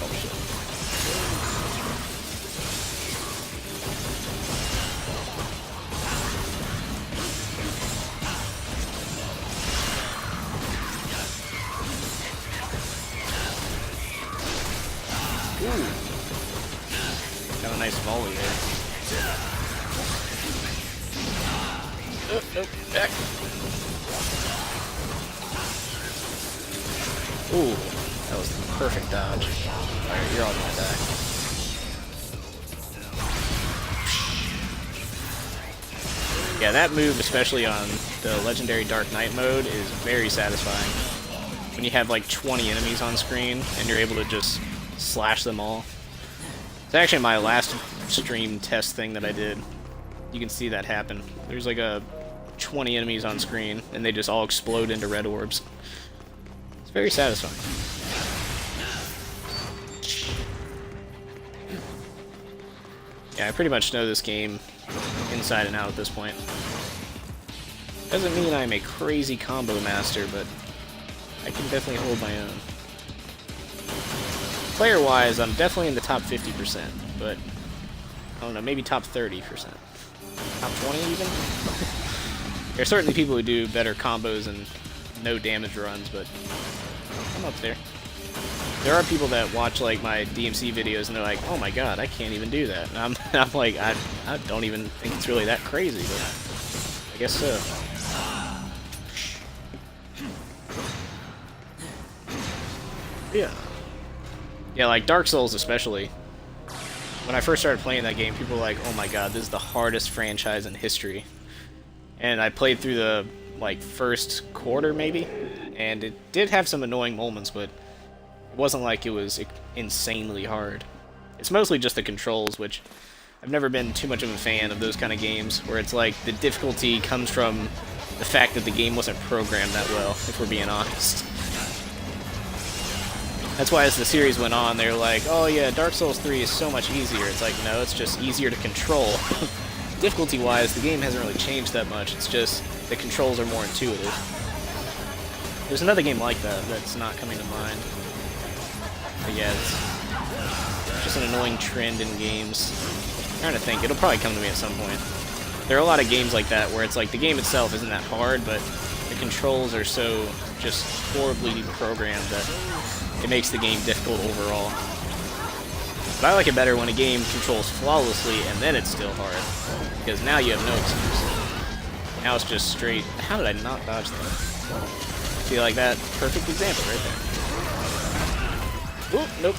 Oh shit. Ooh. Got a nice volley there. Nope, back. Ooh, that was the perfect dodge. Alright, you're all gonna die. Yeah, that move, especially on the legendary Dark Knight mode, is very satisfying. When you have like 20 enemies on screen and you're able to just slash them all. It's actually my last stream test thing that I did. You can see that happen. There's like 20 enemies on screen, and they just all explode into red orbs. It's very satisfying. Yeah, I pretty much know this game inside and out at this point. Doesn't mean I'm a crazy combo master, but I can definitely hold my own. Player-wise, I'm definitely in the top 50%, but I don't know, maybe top 30%. Top 20 even? There are certainly people who do better combos and no damage runs, but I'm up there. There are people that watch like my DMC videos and they're like, oh my god, I can't even do that. And I'm like, I don't even think it's really that crazy, but I guess so. Yeah. Yeah, like Dark Souls especially. When I first started playing that game, people were like, "Oh my god, this is the hardest franchise in history." And I played through the like first quarter maybe, and it did have some annoying moments, but it wasn't like it was insanely hard. It's mostly just the controls, which I've never been too much of a fan of those kind of games, where it's like the difficulty comes from the fact that the game wasn't programmed that well, if we're being honest. That's why as the series went on, they were like, oh yeah, Dark Souls 3 is so much easier. It's like, no, it's just easier to control. Difficulty-wise, the game hasn't really changed that much. It's just the controls are more intuitive. There's another game like that that's not coming to mind. But yeah, it's just an annoying trend in games. I'm trying to think. It'll probably come to me at some point. There are a lot of games like that where it's like the game itself isn't that hard, but the controls are so just horribly programmed that it makes the game difficult overall. But I like it better when a game controls flawlessly and then it's still hard, because now you have no excuse. Now it's just straight. How did I not dodge that? See, like that? Perfect example right there. Oop, nope.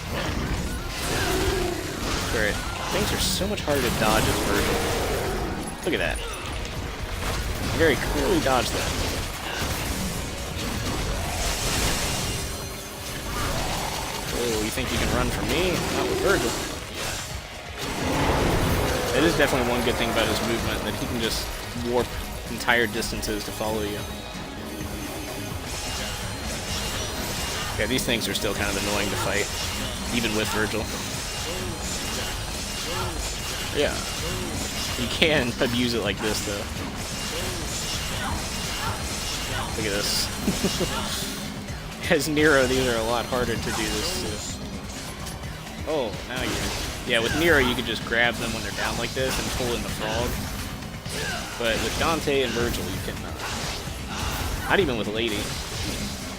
Great. Things are so much harder to dodge as Vergil. Look at that. I very clearly dodged that. Oh, you think you can run from me? Not with Vergil. It is definitely one good thing about his movement, that he can just warp entire distances to follow you. Yeah, these things are still kind of annoying to fight, even with Vergil. Yeah. You can abuse it like this, though. Look at this. As Nero, these are a lot harder to do this. Oh, now you... Yeah, with Nero, you can just grab them when they're down like this and pull in the frog. But with Dante and Vergil, you can... not even with Lady.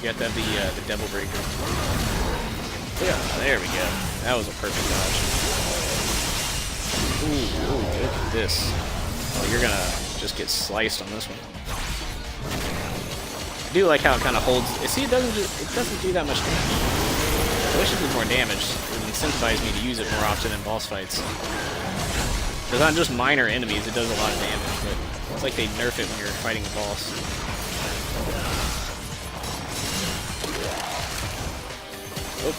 You have to have the Devil Breaker. Yeah, there we go. That was a perfect dodge. Ooh, look at this. Oh, you're gonna just get sliced on this one. I do like how it kind of holds. See, it doesn't do that much damage. I wish it did more damage. It would incentivize me to use it more often in boss fights. Because on just minor enemies, it does a lot of damage, but it's like they nerf it when you're fighting a boss. Oop.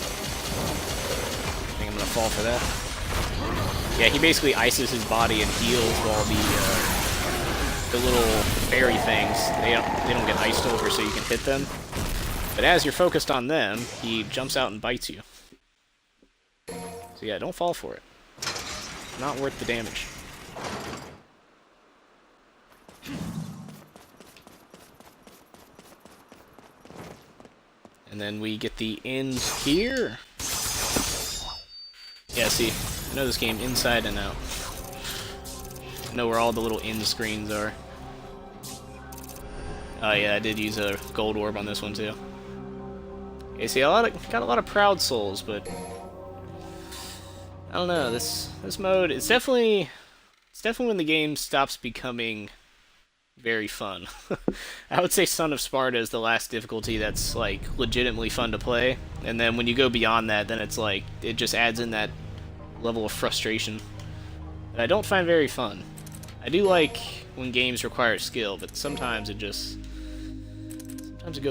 I think I'm gonna fall for that. Yeah, he basically ices his body and heals while the little fairy things, they don't get iced over so you can hit them. But as you're focused on them, he jumps out and bites you. So yeah, don't fall for it. Not worth the damage. And then we get the ends here. Yeah, see, I know this game inside and out. I know where all the little end screens are. Oh yeah, I did use a gold orb on this one too. Okay, see, got a lot of proud souls, but I don't know. This mode, it's definitely when the game stops becoming very fun. I would say Son of Sparta is the last difficulty that's like legitimately fun to play, and then when you go beyond that, then it's like it just adds in that level of frustration that I don't find very fun. I do like when games require skill, but sometimes it goes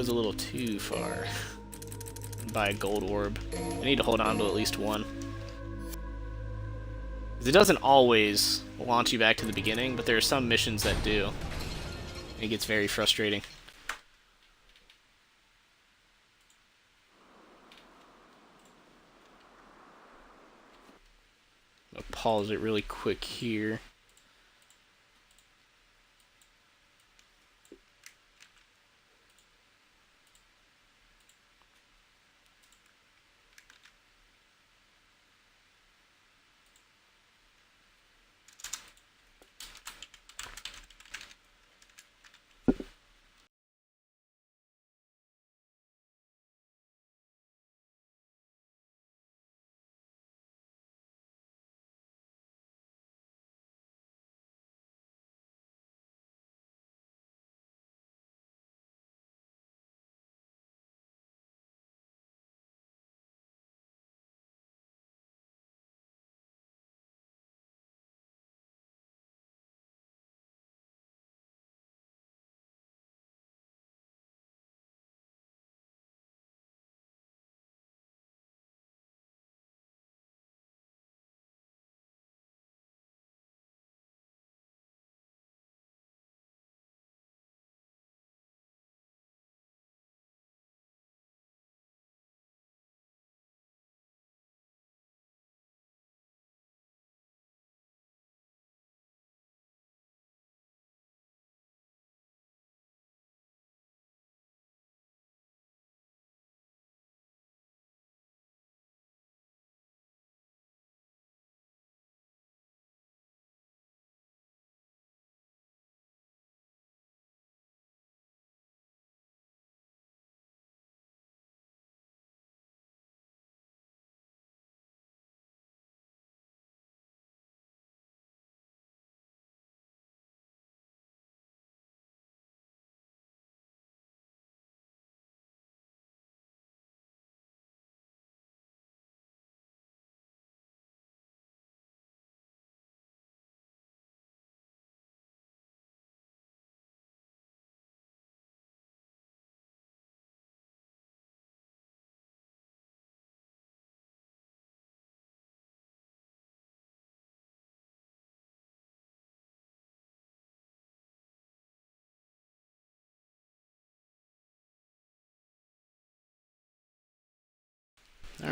a little too far. Buy a gold orb. I need to hold on to at least one. Because it doesn't always launch you back to the beginning, but there are some missions that do. It gets very frustrating. I'll pause it really quick here.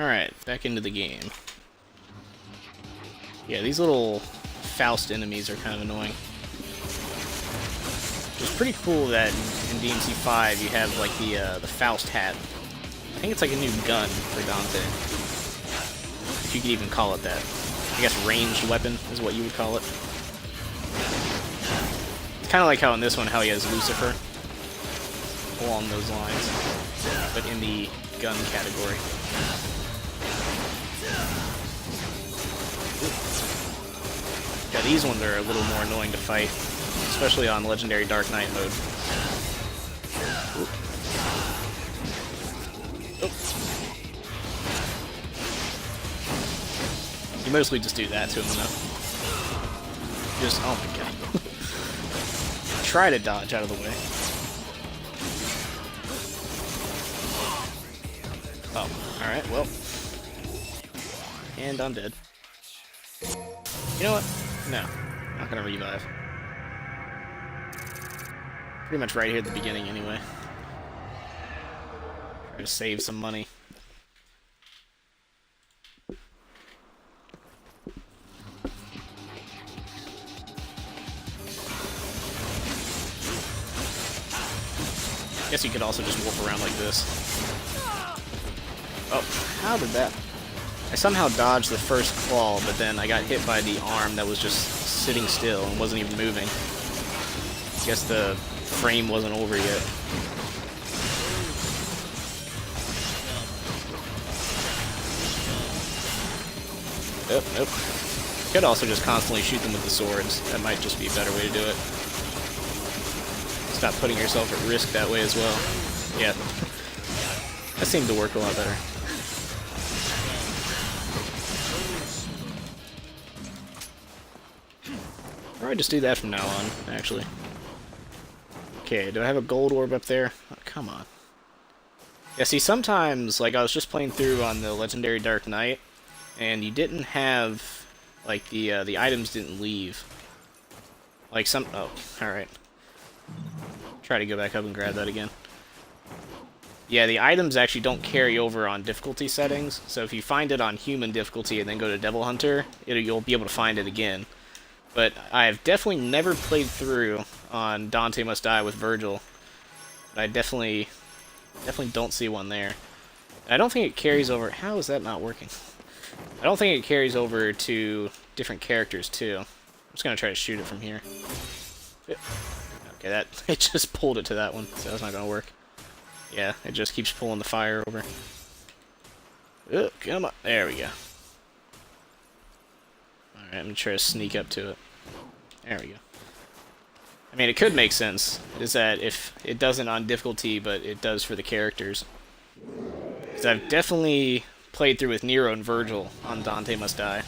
Alright, back into the game. Yeah, these little Faust enemies are kind of annoying. It's pretty cool that in DMC 5 you have like the Faust hat. I think it's like a new gun for Dante. If you could even call it that. I guess ranged weapon is what you would call it. It's kind of like how in this one, how he has Lucifer. Along those lines. But in the gun category. Yeah, these ones are a little more annoying to fight. Especially on Legendary Dark Knight mode. You mostly just do that to him, though. Just, oh my god. Try to dodge out of the way. Oh, alright, well. And I'm dead. You know what? No, not gonna revive. Pretty much right here at the beginning, anyway. Try to save some money. Guess you could also just warp around like this. Oh, how did that? I somehow dodged the first claw, but then I got hit by the arm that was just sitting still and wasn't even moving. Guess the frame wasn't over yet. Nope. Could also just constantly shoot them with the swords. That might just be a better way to do it. Stop putting yourself at risk that way as well. Yeah. That seemed to work a lot better. Or I just do that from now on, actually. Okay, do I have a gold orb up there? Oh, come on. Yeah, see, sometimes, like, I was just playing through on the Legendary Dark Knight, and you didn't have, like, the items didn't leave. Like, some... Oh, alright. Try to go back up and grab that again. Yeah, the items actually don't carry over on difficulty settings, so if you find it on human difficulty and then go to Devil Hunter, you'll be able to find it again. But I've definitely never played through on Dante Must Die with Vergil. But I definitely don't see one there. I don't think it carries over... How is that not working? I don't think it carries over to different characters, too. I'm just going to try to shoot it from here. Okay, that... It just pulled it to that one, so that's not going to work. Yeah, it just keeps pulling the fire over. Oh, come on. There we go. Alright, I'm going to try to sneak up to it. There we go. I mean, it could make sense, is that if it doesn't on difficulty, but it does for the characters. Because I've definitely played through with Nero and Vergil on Dante Must Die.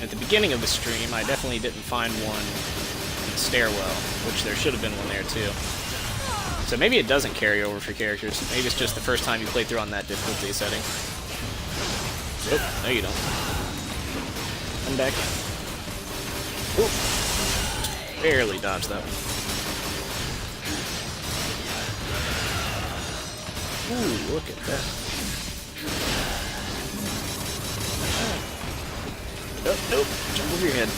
At the beginning of the stream, I definitely didn't find one in the stairwell, which there should have been one there too. So maybe it doesn't carry over for characters. Maybe it's just the first time you play through on that difficulty setting. Oh, no you don't. Come back in. Oop. Barely dodged that one. Ooh, look at that. Oh, nope. Jump over your head.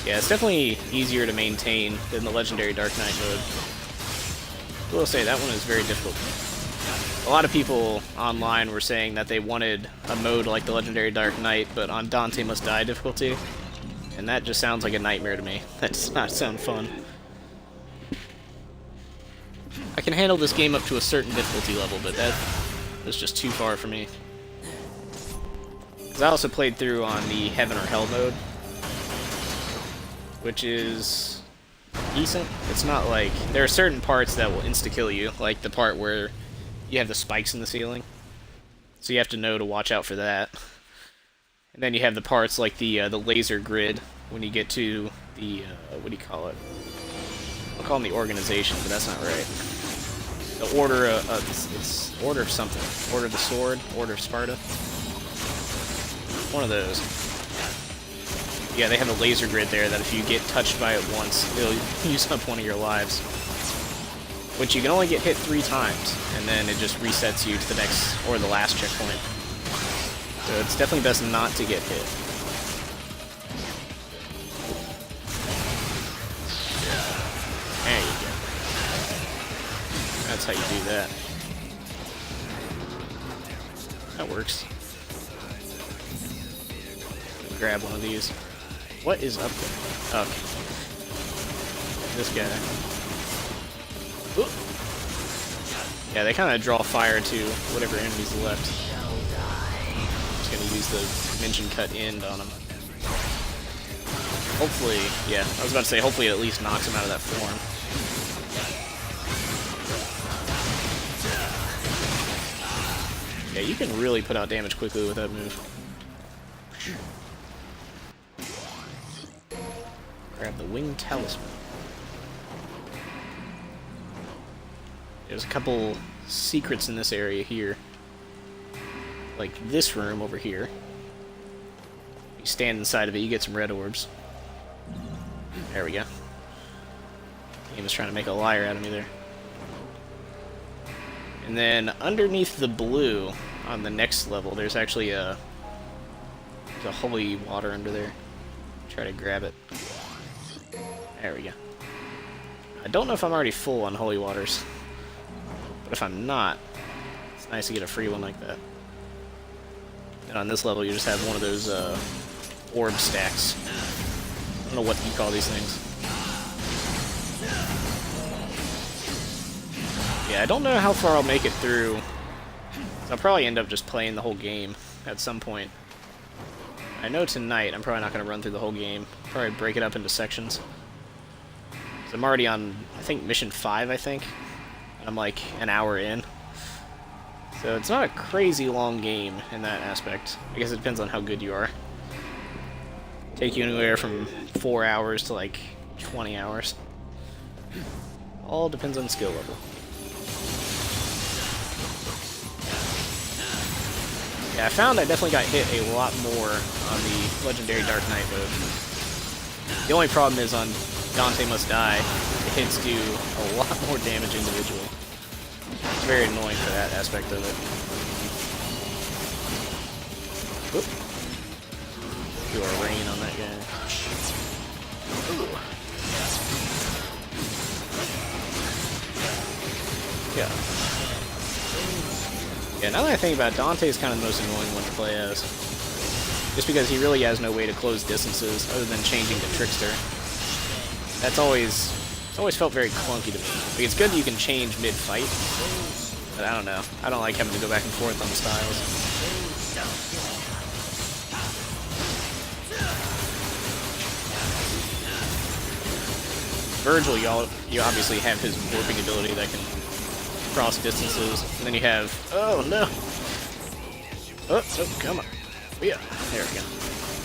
Yeah, it's definitely easier to maintain than the Legendary Dark Knight mode. I will say, that one is very difficult. A lot of people online were saying that they wanted a mode like the Legendary Dark Knight, but on Dante Must Die difficulty. And that just sounds like a nightmare to me. That does not sound fun. I can handle this game up to a certain difficulty level, but that is just too far for me. Because I also played through on the Heaven or Hell mode, which is decent. It's not like... There are certain parts that will insta-kill you, like the part where you have the spikes in the ceiling. So you have to know to watch out for that. And then you have the parts like the laser grid, when you get to the... what do you call it? I'll call them the organization, but that's not right. The Order of... it's Order of something. Order of the Sword? Order of Sparta? One of those. Yeah, they have a laser grid there that if you get touched by it once, it'll use up one of your lives. which you can only get hit 3 times, and then it just resets you to the next, or the last checkpoint. So it's definitely best not to get hit. There you go. That's how you do that. That works. Grab one of these. What is up there? Okay. This guy. Ooh. Yeah, they kind of draw fire to whatever enemy's left. Just gonna use the mention cut end on him. Hopefully, yeah, I was about to say, hopefully it at least knocks him out of that form. Yeah, you can really put out damage quickly with that move. Grab the Winged Talisman. There's a couple secrets in this area here. Like this room over here. You stand inside of it, you get some red orbs. There we go. Game is trying to make a liar out of me there. And then underneath the blue, on the next level, there's actually there's a holy water under there. Try to grab it. There we go. I don't know if I'm already full on holy waters. But if I'm not, it's nice to get a free one like that. And on this level, you just have one of those orb stacks. I don't know what you call these things. Yeah, I don't know how far I'll make it through. So I'll probably end up just playing the whole game at some point. I know tonight I'm probably not going to run through the whole game. Probably break it up into sections. So I'm already on, I think, mission 5, I think. And I'm like an hour in. So it's not a crazy long game in that aspect. I guess it depends on how good you are. Take you anywhere from 4 hours to like 20 hours. All depends on skill level. Yeah, I found I definitely got hit a lot more on the Legendary Dark Knight mode. The only problem is on Dante Must Die, the hits do a lot more damage individually. It's very annoying for that aspect of it. Oop. Do a rain on that guy. Ooh. Yeah. Yeah, now that I think about it, Dante's kind of the most annoying one to play as. Just because he really has no way to close distances other than changing to Trickster. That's always... It's always felt very clunky to me. Like, it's good that you can change mid-fight, but I don't know. I don't like having to go back and forth on the styles. Vergil, you obviously have his warping ability that can cross distances, and then you have... Oh, no! Oh, come on. Yeah, there we go.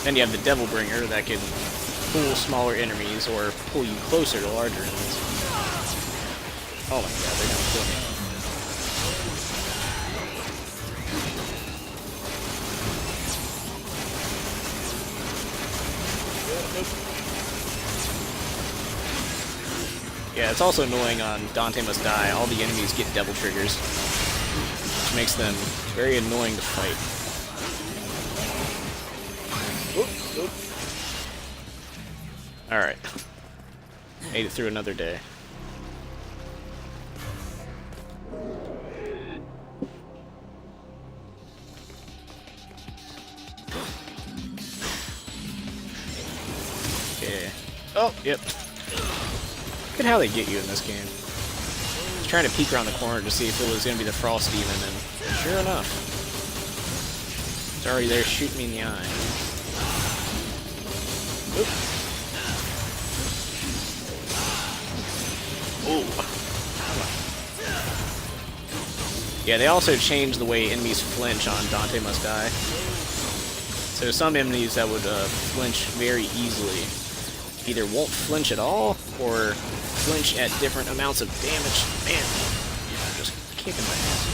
Then you have the Devil Bringer that can pull smaller enemies or pull you closer to larger enemies. Oh my god, they're gonna kill me. Yeah, it's also annoying on Dante Must Die. All the enemies get devil triggers, which makes them very annoying to fight. Alright. Made it through another day. Okay. Oh, yep. Look at how they get you in this game. I was trying to peek around the corner to see if it was going to be the Frost Demon, and sure enough, it's already there shooting me in the eye. Oop. Ooh. Yeah, they also changed the way enemies flinch on Dante Must Die. So some enemies that would flinch very easily either won't flinch at all, or flinch at different amounts of damage. Man, I'm just kicking my ass.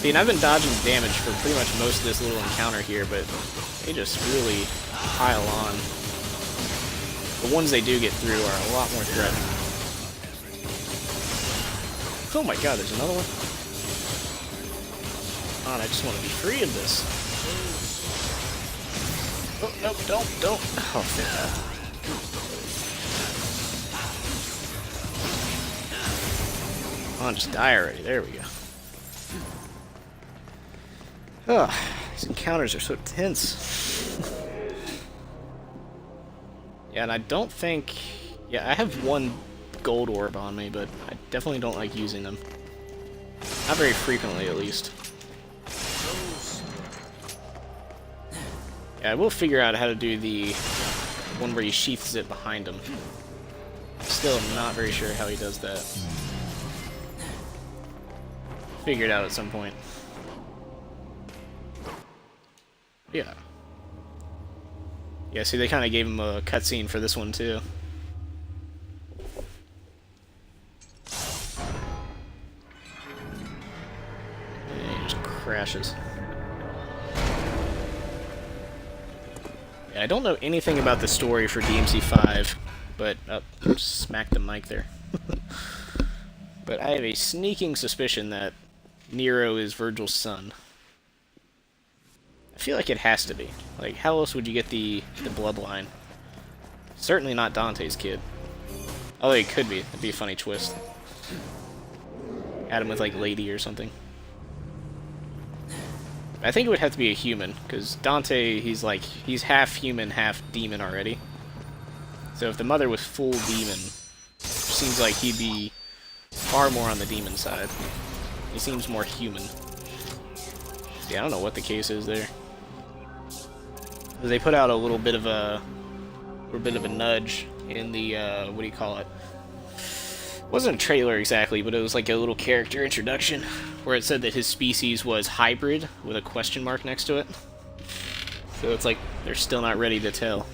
See, and I've been dodging damage for pretty much most of this little encounter here, but they just really pile on. The ones they do get through are a lot more threatening. Oh my god, there's another one. God, I just want to be free of this. Oh, no, don't. Oh, thank God. Come on, just die already. There we go. Ugh, these encounters are so tense. Yeah, and I don't think... Yeah, I have one gold orb on me, but I definitely don't like using them. Not very frequently, at least. Yeah, I will figure out how to do the one where he sheaths it behind him. Still not very sure how he does that. Figure it out at some point. Yeah. Yeah, see, they kind of gave him a cutscene for this one, too. And he just crashes. Yeah, I don't know anything about the story for DMC 5, but... Oh, smacked the mic there. But I have a sneaking suspicion that Nero is Vergil's son. I feel like it has to be. Like, how else would you get the bloodline? Certainly not Dante's kid. Although it could be. That'd be a funny twist. Add him with, like, Lady or something. I think it would have to be a human, because Dante, he's half human, half demon already. So if the mother was full demon, seems like he'd be far more on the demon side. He seems more human. Yeah, I don't know what the case is there. They put out a little bit of a nudge in the what do you call it? It wasn't a trailer exactly, but it was like a little character introduction where it said that his species was hybrid with a question mark next to it. So it's like they're still not ready to tell.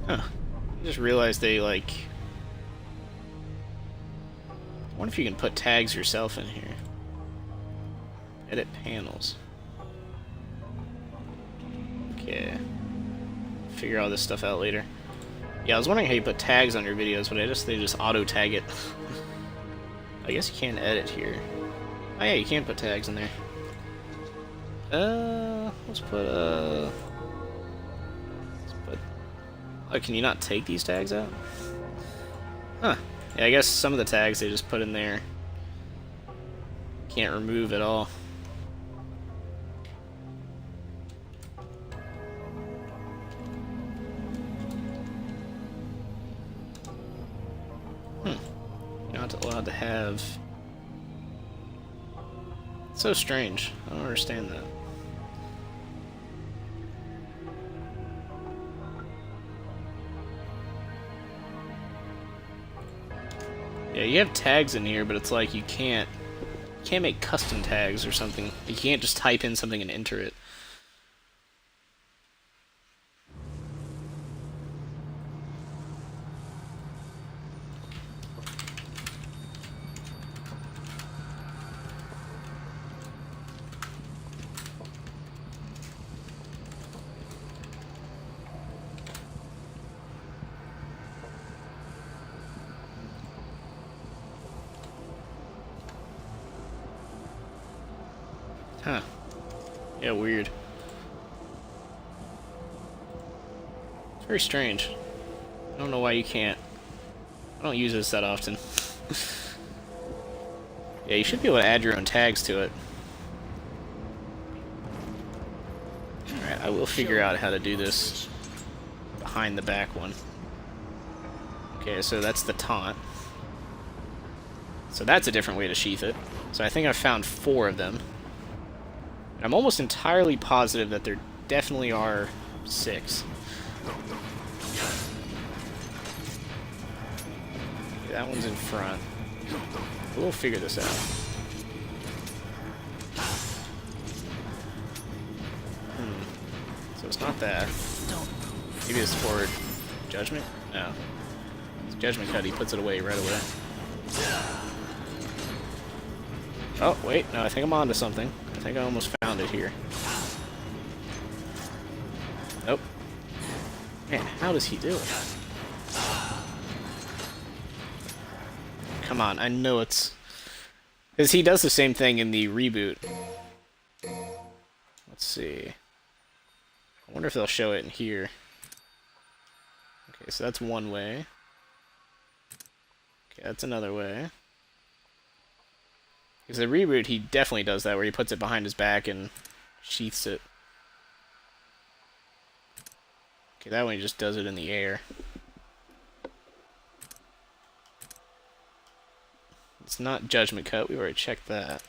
Huh. I just realized they, like... I wonder if you can put tags yourself in here. Edit panels. Okay. Figure all this stuff out later. Yeah, I was wondering how you put tags on your videos, but they just auto-tag it. I guess you can't edit here. Oh yeah, you can put tags in there. Let's put, oh, can you not take these tags out? Huh. Yeah, I guess some of the tags they just put in there. Can't remove at all. You're not allowed to have... It's so strange. I don't understand that. Yeah, you have tags in here, but it's like you can't make custom tags or something. You can't just type in something and enter it. Huh. Yeah, weird. It's very strange. I don't know why you can't. I don't use this that often. Yeah, you should be able to add your own tags to it. Alright, I will figure out how to do this behind the back one. Okay, so that's the taunt. So that's a different way to sheath it. So I think I've found 4 of them. I'm almost entirely positive that there definitely are 6. Okay, that one's in front. We'll figure this out. it's not that. Maybe it's for Judgment? No. It's Judgment Cut, he puts it away right away. Oh, wait, no, I think I'm onto something. I think I almost found it here. Nope. Man, how does he do it? Come on, I know it's... Because he does the same thing in the reboot. Let's see. I wonder if they'll show it in here. Okay, so that's one way. Okay, that's another way. Because the reboot, he definitely does that, where he puts it behind his back and sheaths it. Okay, that one he just does it in the air. It's not Judgment Cut, we already checked that.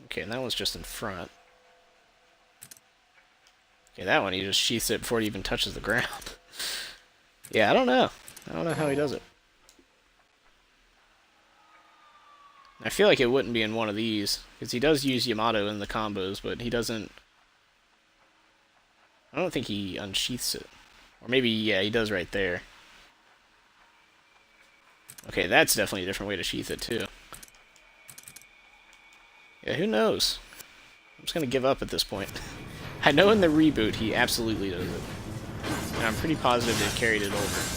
Okay, and that one's just in front. Okay, that one he just sheaths it before it even touches the ground. Yeah, I don't know. I don't know how he does it. I feel like it wouldn't be in one of these, because he does use Yamato in the combos, but he doesn't... I don't think he unsheaths it. Or maybe, yeah, he does right there. Okay, that's definitely a different way to sheath it, too. Yeah, who knows? I'm just gonna give up at this point. I know in the reboot he absolutely does it. And I'm pretty positive they carried it over.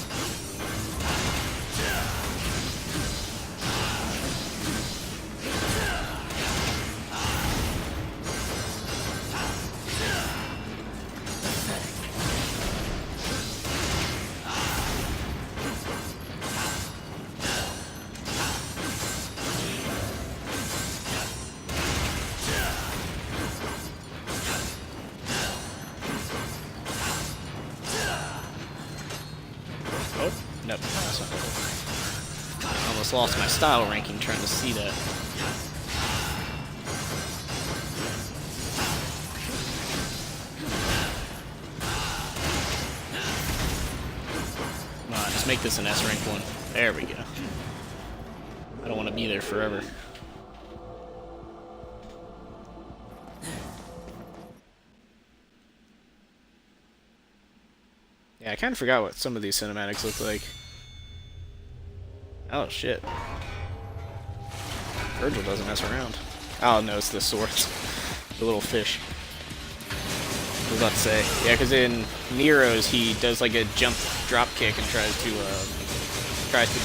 Oh, nope, that's not cool. I almost lost my style ranking trying to see that. Come on, just make this an S rank one. There we go. I don't want to be there forever. Yeah, I kind of forgot what some of these cinematics look like. Oh, shit. Vergil doesn't mess around. Oh, no, it's the swords. The little fish. I was about to say. Yeah, because in Nero's, he does like a jump drop kick and tries to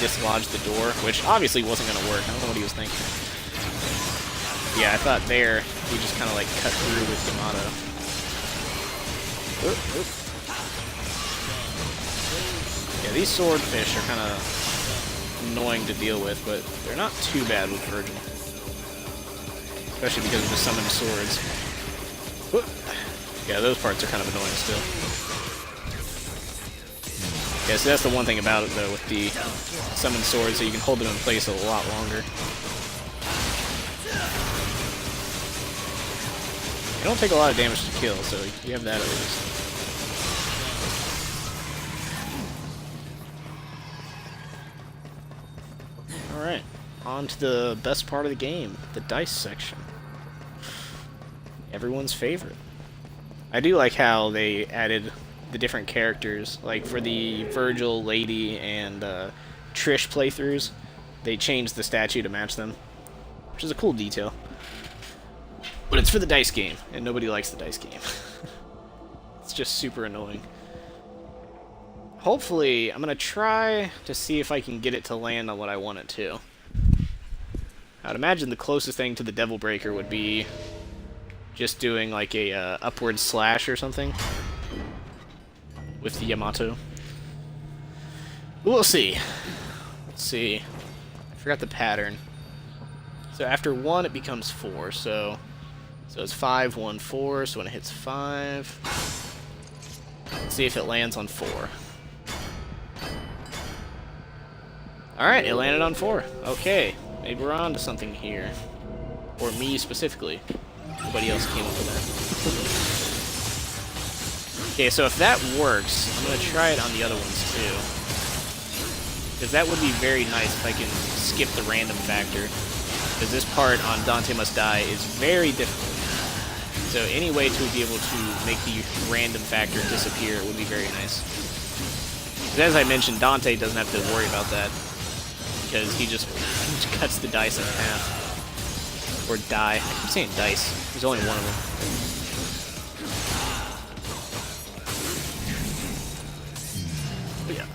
dislodge the door, which obviously wasn't going to work. I don't know what he was thinking. Yeah, I thought there, he just kind of like cut through with Yamato. Oop, oop. Yeah, these swordfish are kind of annoying to deal with, but they're not too bad with Vergil. Especially because of the summoned swords. Whoop. Yeah, those parts are kind of annoying still. Yeah, so that's the one thing about it, though, with the summoned swords, so you can hold them in place a lot longer. They don't take a lot of damage to kill, so you have that at least. Alright, on to the best part of the game, the dice section. Everyone's favorite. I do like how they added the different characters, like for the Vergil, Lady, and Trish playthroughs, they changed the statue to match them, which is a cool detail. But it's for the dice game, and nobody likes the dice game. It's just super annoying. Hopefully, I'm going to try to see if I can get it to land on what I want it to. I'd imagine the closest thing to the Devil Breaker would be just doing like a upward slash or something with the Yamato. We'll see. Let's see. I forgot the pattern. So after 1, it becomes 4. So it's 5, 1, 4. So when it hits 5, let's see if it lands on 4. Alright, it landed on 4. Okay, maybe we're on to something here. Or me specifically. Nobody else came up with that. Okay, so if that works, I'm going to try it on the other ones too. Because that would be very nice if I can skip the random factor. because this part on Dante Must Die is very difficult. So any way to be able to make the random factor disappear would be very nice. Because as I mentioned, Dante doesn't have to worry about that, because he just cuts the dice in half. Or die. I keep saying dice. There's only one of them. But yeah.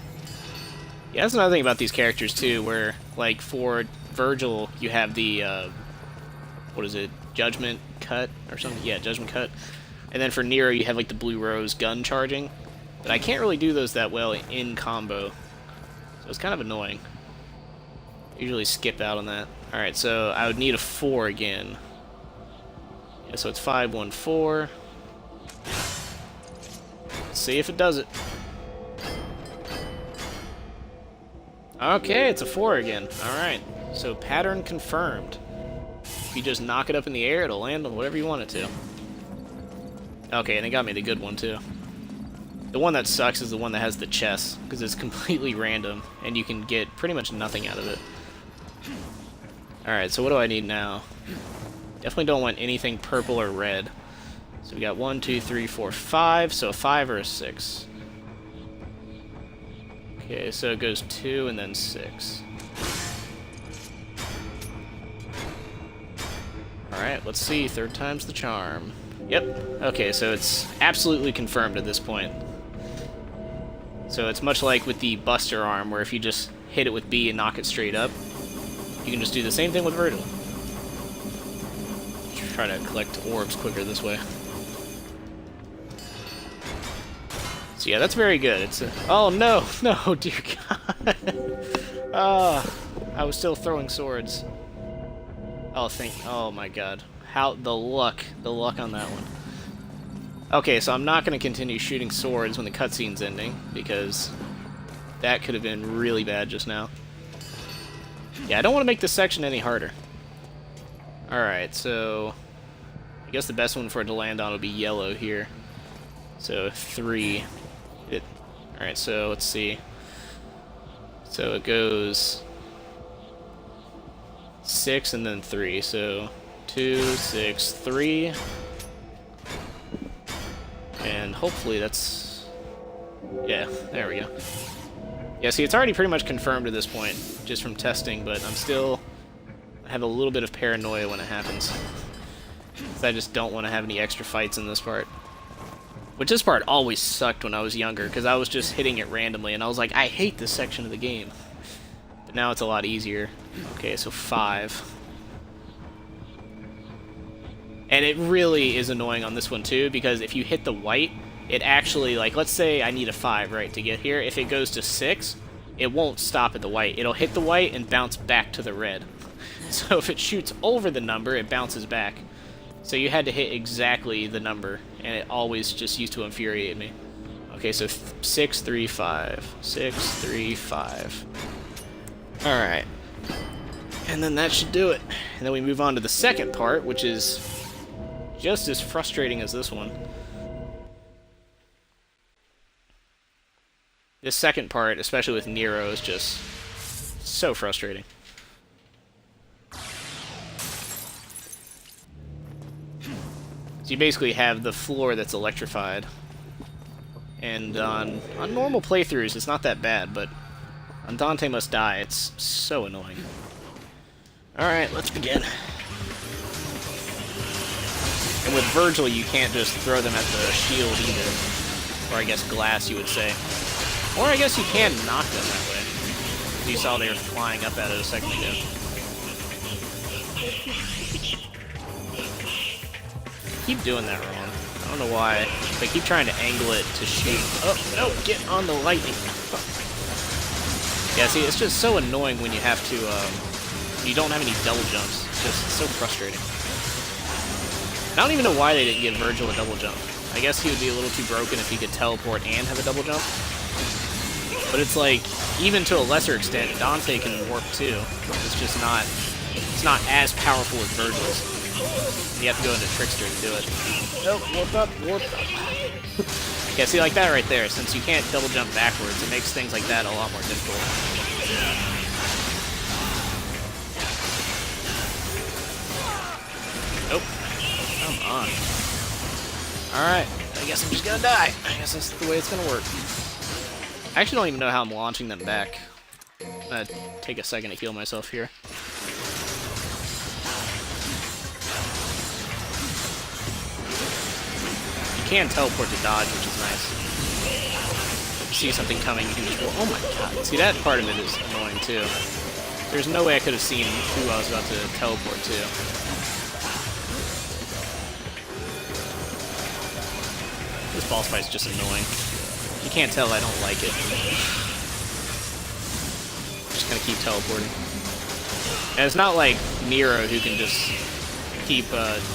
Yeah, that's another thing about these characters too, where, like, for Vergil, you have the, what is it, Judgment Cut or something? Yeah, Judgment Cut. And then for Nero, you have, like, the Blue Rose gun charging. But I can't really do those that well in combo. So it's kind of annoying. I usually skip out on that. Alright, so I would need a 4 again. Yeah, so it's 5, 1, 4. Let's see if it does it. Okay, it's a 4 again. Alright, so pattern confirmed. If you just knock it up in the air, it'll land on whatever you want it to. Okay, and it got me the good one, too. The one that sucks is the one that has the chest, because it's completely random, and you can get pretty much nothing out of it. Alright, so what do I need now? Definitely don't want anything purple or red. So we got 1, 2, 3, 4, 5, so a 5 or a 6. Okay, so it goes 2 and then 6. Alright, let's see. Third time's the charm. Yep. Okay, so it's absolutely confirmed at this point. So it's much like with the Buster arm, where if you just hit it with B and knock it straight up, you can just do the same thing with Vergil. Try to collect orbs quicker this way. So yeah, that's very good. It's a... Oh no, no, dear God. I was still throwing swords. Oh my God. How the luck on that one. Okay, so I'm not going to continue shooting swords when the cutscene's ending, because that could have been really bad just now. Yeah, I don't want to make this section any harder. Alright, so I guess the best one for it to land on would be yellow here. So 3. Alright, so let's see. So it goes 6 and then 3. So 2, 6, 3. And hopefully that's... Yeah, there we go. Yeah, see, it's already pretty much confirmed at this point, just from testing, but I have a little bit of paranoia when it happens. I just don't want to have any extra fights in this part. Which this part always sucked when I was younger, because I was just hitting it randomly, and I was like, I hate this section of the game. But now it's a lot easier. Okay, so 5. And it really is annoying on this one too, because if you hit the white, it actually, like, let's say I need a 5, right, to get here. If it goes to 6, it won't stop at the white. It'll hit the white and bounce back to the red. So if it shoots over the number, it bounces back. So you had to hit exactly the number, and it always just used to infuriate me. Okay, so 6, 3, 5. 6, 3, 5. Alright. And then that should do it. And then we move on to the second part, which is just as frustrating as this one. This second part, especially with Nero, is just so frustrating. So you basically have the floor that's electrified. And on normal playthroughs, it's not that bad, but on Dante Must Die, it's so annoying. Alright, let's begin. And with Vergil, you can't just throw them at the shield either. Or I guess glass, you would say. Or I guess you can knock them that way. As you saw they were flying up at it a second ago. Keep doing that wrong. I don't know why. They keep trying to angle it to shoot. Oh, no, get on the lightning. Yeah, see, it's just so annoying when you have to, you don't have any double jumps. It's just so frustrating. I don't even know why they didn't give Vergil a double jump. I guess he would be a little too broken if he could teleport and have a double jump. But it's like, even to a lesser extent, Dante can warp too. It's just not, it's not as powerful as Vergil's. You have to go into Trickster to do it. Nope, warp up, warp up. Yeah, see, like that right there, since you can't double jump backwards, it makes things like that a lot more difficult. Alright, I guess I'm just gonna die. I guess that's the way it's gonna work. I actually don't even know how I'm launching them back. I'm gonna take a second to heal myself here. You can teleport to dodge, which is nice. If you see something coming, you can just roll. Oh my god. See, that part of it is annoying too. There's no way I could have seen who I was about to teleport to. This boss fight's just annoying. You can't tell I don't like it. Just gonna keep teleporting. And it's not like Nero who can just keep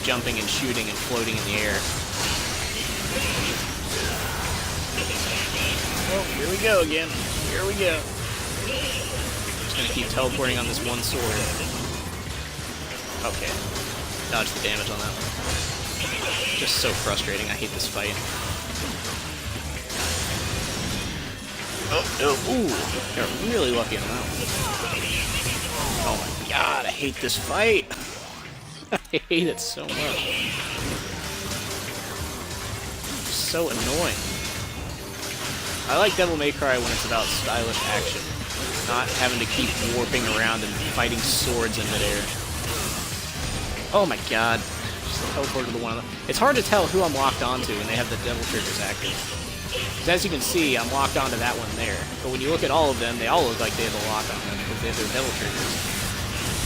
jumping and shooting and floating in the air. Oh, here we go again. Here we go. Just gonna keep teleporting on this one sword. Okay. Dodge the damage on that one. Just so frustrating. I hate this fight. Oh, no. Ooh. Got really lucky on that one. Oh my god, I hate this fight. I hate it so much. So annoying. I like Devil May Cry when it's about stylish action. Not having to keep warping around and fighting swords in midair. Oh my god. Just teleported to one of them. It's hard to tell who I'm locked onto when they have the devil triggers active. Because as you can see, I'm locked onto that one there. But when you look at all of them, they all look like they have a lock on them because they have their devil triggers.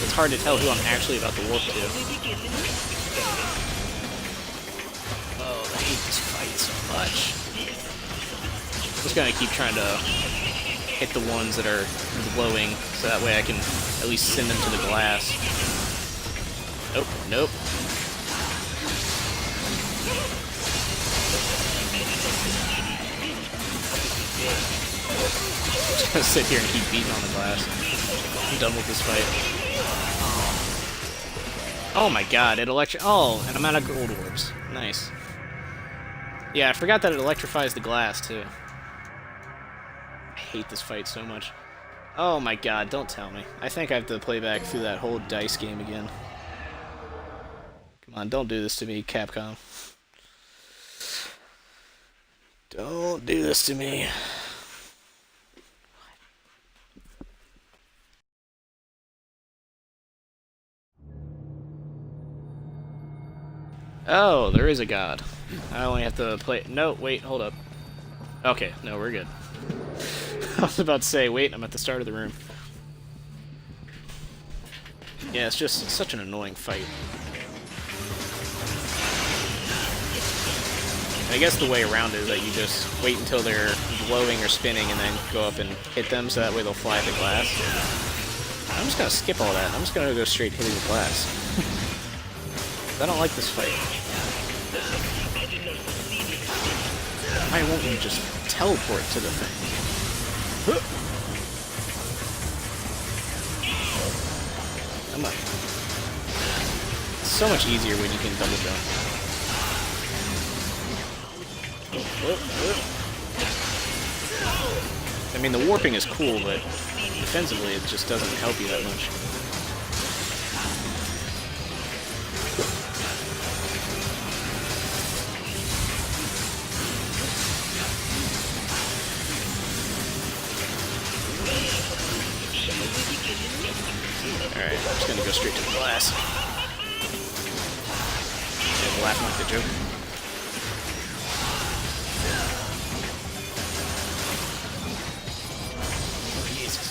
It's hard to tell who I'm actually about to warp to. Oh, I hate this fight so much. I'm just gonna keep trying to hit the ones that are glowing, so that way I can at least send them to the glass. Nope, nope. Just gonna sit here and keep beating on the glass. I'm done with this fight. Oh my god, it oh, and I'm out of gold orbs. Nice. Yeah, I forgot that it electrifies the glass, too. I hate this fight so much. Oh my god, don't tell me. I think I have to play back through that whole dice game again. Come on, don't do this to me, Capcom. Don't do this to me. Oh, there is a god. I only have to play... No, wait, hold up. Okay, no, we're good. I was about to say, wait, I'm at the start of the room. Yeah, it's just such an annoying fight. I guess the way around it is that you just wait until they're glowing or spinning and then go up and hit them so that way they'll fly at the glass. I'm just gonna skip all that. I'm just gonna go straight hitting the glass. I don't like this fight. Why won't you just teleport to the thing? Come on. It's so much easier when you can double jump. I mean, the warping is cool, but defensively it just doesn't help you that much. Alright, I'm just gonna go straight to the glass. And laugh like the Joker. Oh, Jesus.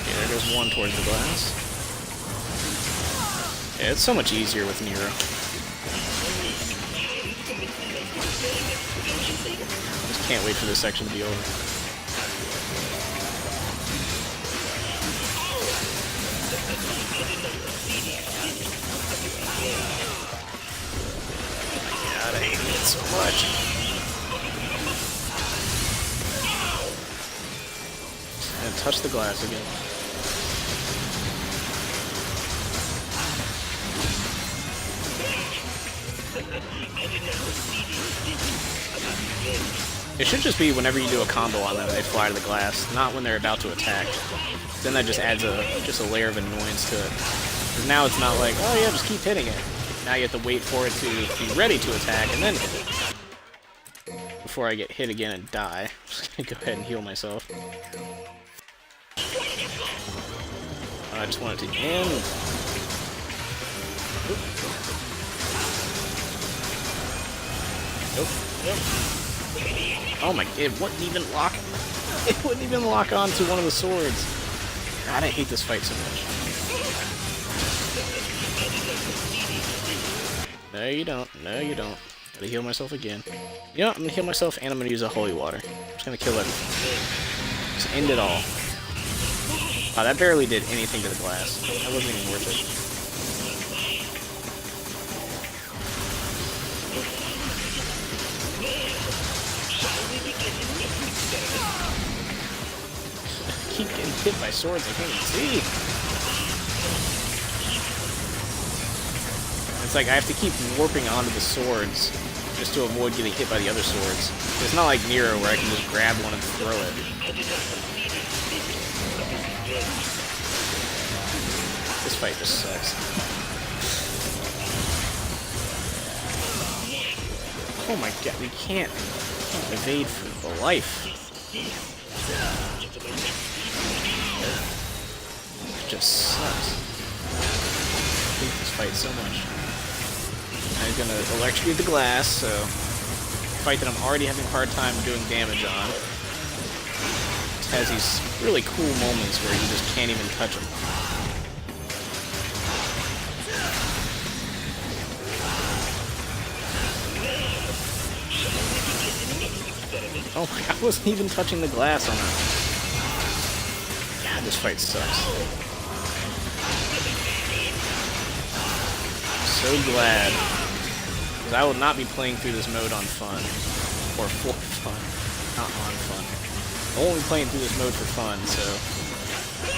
Okay, there goes one towards the glass. Yeah, it's so much easier with Nero. Just can't wait for this section to be over. God, I hate it so much. And touch the glass again. It should just be whenever you do a combo on them, they fly to the glass, not when they're about to attack. Then that just adds just a layer of annoyance to it. Because now it's not like, oh yeah, just keep hitting it. Now you have to wait for it to be ready to attack and then hit it. Before I get hit again and die. I'm just gonna go ahead and heal myself. I just want it to end. Oop. Nope. Oh my, it wouldn't even lock. It wouldn't even lock onto one of the swords. God, I hate this fight so much. No, you don't. No, you don't. Gotta heal myself again. You know what? I'm gonna heal myself and I'm gonna use a holy water. I'm just gonna kill everything. Just end it all. Wow, that barely did anything to the glass. That wasn't even worth it. I keep getting hit by swords I can't even see. It's like I have to keep warping onto the swords just to avoid getting hit by the other swords. It's not like Nero where I can just grab one and throw it. This fight just sucks. Oh my god, we can't evade for the life. It just sucks. I hate this fight so much. I'm gonna electrocute the glass, so fight that I'm already having a hard time doing damage on. It has these really cool moments where you just can't even touch them. Oh my, I wasn't even touching the glass on that. God, this fight sucks. So glad. Because I will not be playing through this mode on fun. Or for fun. Not on fun. I'm only playing through this mode for fun, so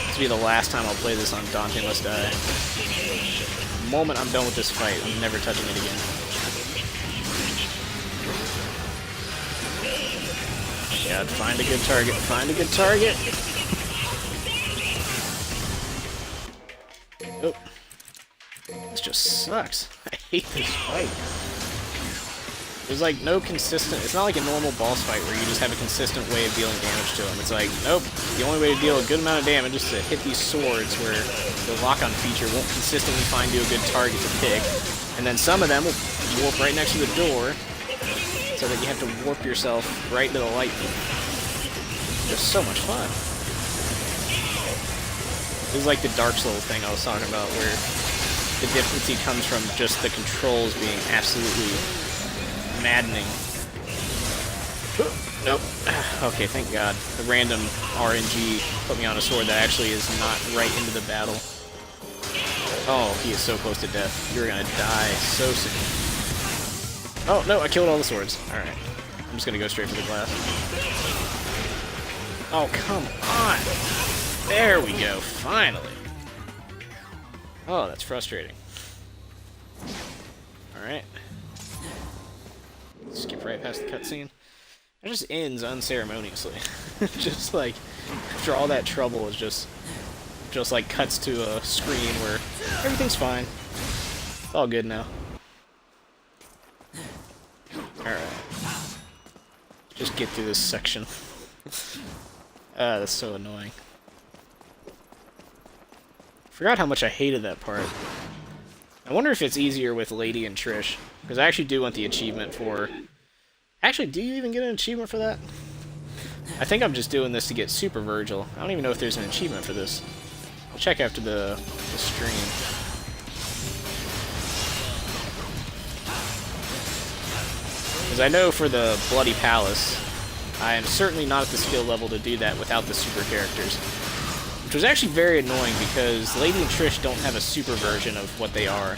this will be the last time I'll play this on Dante Must Die. The moment I'm done with this fight, I'm never touching it again. God, find a good target. Find a good target. Oh. This just sucks. I hate this fight. There's like no consistent... It's not like a normal boss fight where you just have a consistent way of dealing damage to them. It's like, nope, the only way to deal a good amount of damage is to hit these swords where the lock-on feature won't consistently find you a good target to pick. And then some of them will warp right next to the door so that you have to warp yourself right into the light. Just so much fun. This is like the Dark Souls thing I was talking about where the difficulty comes from just the controls being absolutely maddening. Nope. Okay, thank God. The random RNG put me on a sword that actually is not right into the battle. Oh, he is so close to death. You're gonna die so soon. Oh, no, I killed all the swords. Alright. I'm just gonna go straight for the glass. Oh, come on! There we go, finally! Oh, that's frustrating. Alright. Skip right past the cutscene. It just ends unceremoniously. Just like, after all that trouble, it just like cuts to a screen where everything's fine. It's all good now. Alright. Just get through this section. That's so annoying. Forgot how much I hated that part. I wonder if it's easier with Lady and Trish, because I actually do want the achievement for... Actually, do you even get an achievement for that? I think I'm just doing this to get Super Vergil. I don't even know if there's an achievement for this. I'll check after the stream. Because I know for the Bloody Palace, I am certainly not at the skill level to do that without the super characters. Which was actually very annoying because Lady and Trish don't have a super version of what they are.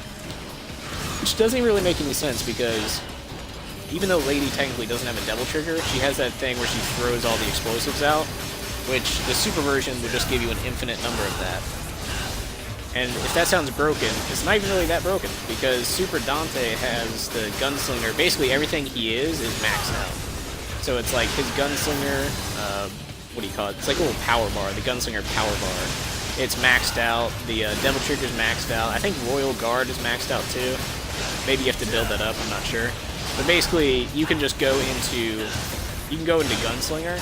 Which doesn't really make any sense because even though Lady technically doesn't have a devil trigger, she has that thing where she throws all the explosives out, which the super version would just give you an infinite number of that. And if that sounds broken, it's not even really that broken, because Super Dante has the gunslinger, basically everything he is maxed out. So it's like his gunslinger, what do you call it? It's like a little power bar, the gunslinger power bar. It's maxed out. The Devil Trigger's maxed out. I think Royal Guard is maxed out too. Maybe you have to build that up, I'm not sure. But basically, you can just go into... You can go into Gunslinger,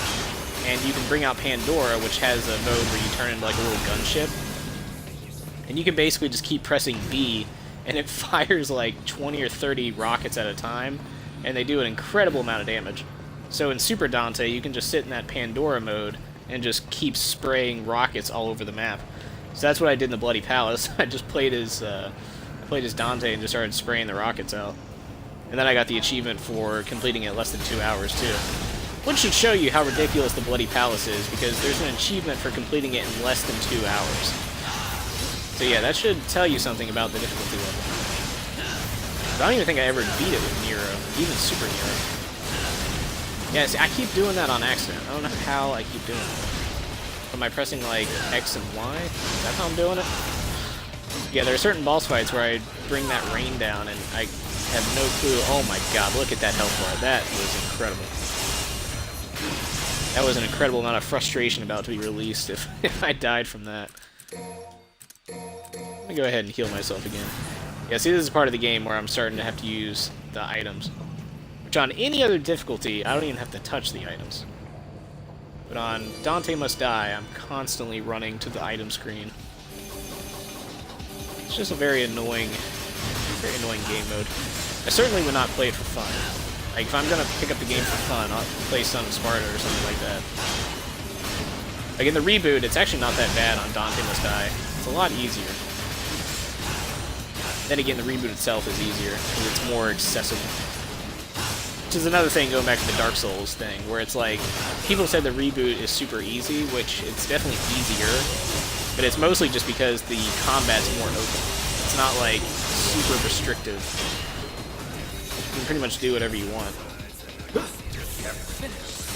and you can bring out Pandora, which has a mode where you turn into like a little gunship. And you can basically just keep pressing B, and it fires like 20 or 30 rockets at a time, and they do an incredible amount of damage. So in Super Dante, you can just sit in that Pandora mode and just keep spraying rockets all over the map. So that's what I did in the Bloody Palace. I just played as Dante and just started spraying the rockets out. And then I got the achievement for completing it in less than 2 hours too. Which should show you how ridiculous the Bloody Palace is, because there's an achievement for completing it in less than 2 hours. So yeah, that should tell you something about the difficulty level. But I don't even think I ever beat it with Nero, even Super Nero. Yeah, see, I keep doing that on accident. I don't know how I keep doing it. Am I pressing like X and Y? Is that how I'm doing it? Yeah, there are certain boss fights where I bring that rain down and I have no clue. Oh my god, look at that health bar. That was incredible. That was an incredible amount of frustration about to be released if I died from that. Let me go ahead and heal myself again. Yeah, see, this is part of the game where I'm starting to have to use the items. Which on any other difficulty, I don't even have to touch the items. But on Dante Must Die, I'm constantly running to the item screen. It's just a very annoying game mode. I certainly would not play it for fun. Like, if I'm gonna pick up the game for fun, I'll play Son of Sparta or something like that. Like, in the reboot, it's actually not that bad on Dante Must Die. It's a lot easier. Then again, the reboot itself is easier, because it's more accessible. Which is another thing going back to the Dark Souls thing, where it's like, people said the reboot is super easy, which it's definitely easier, but it's mostly just because the combat's more open. It's not, like, super restrictive. You can pretty much do whatever you want.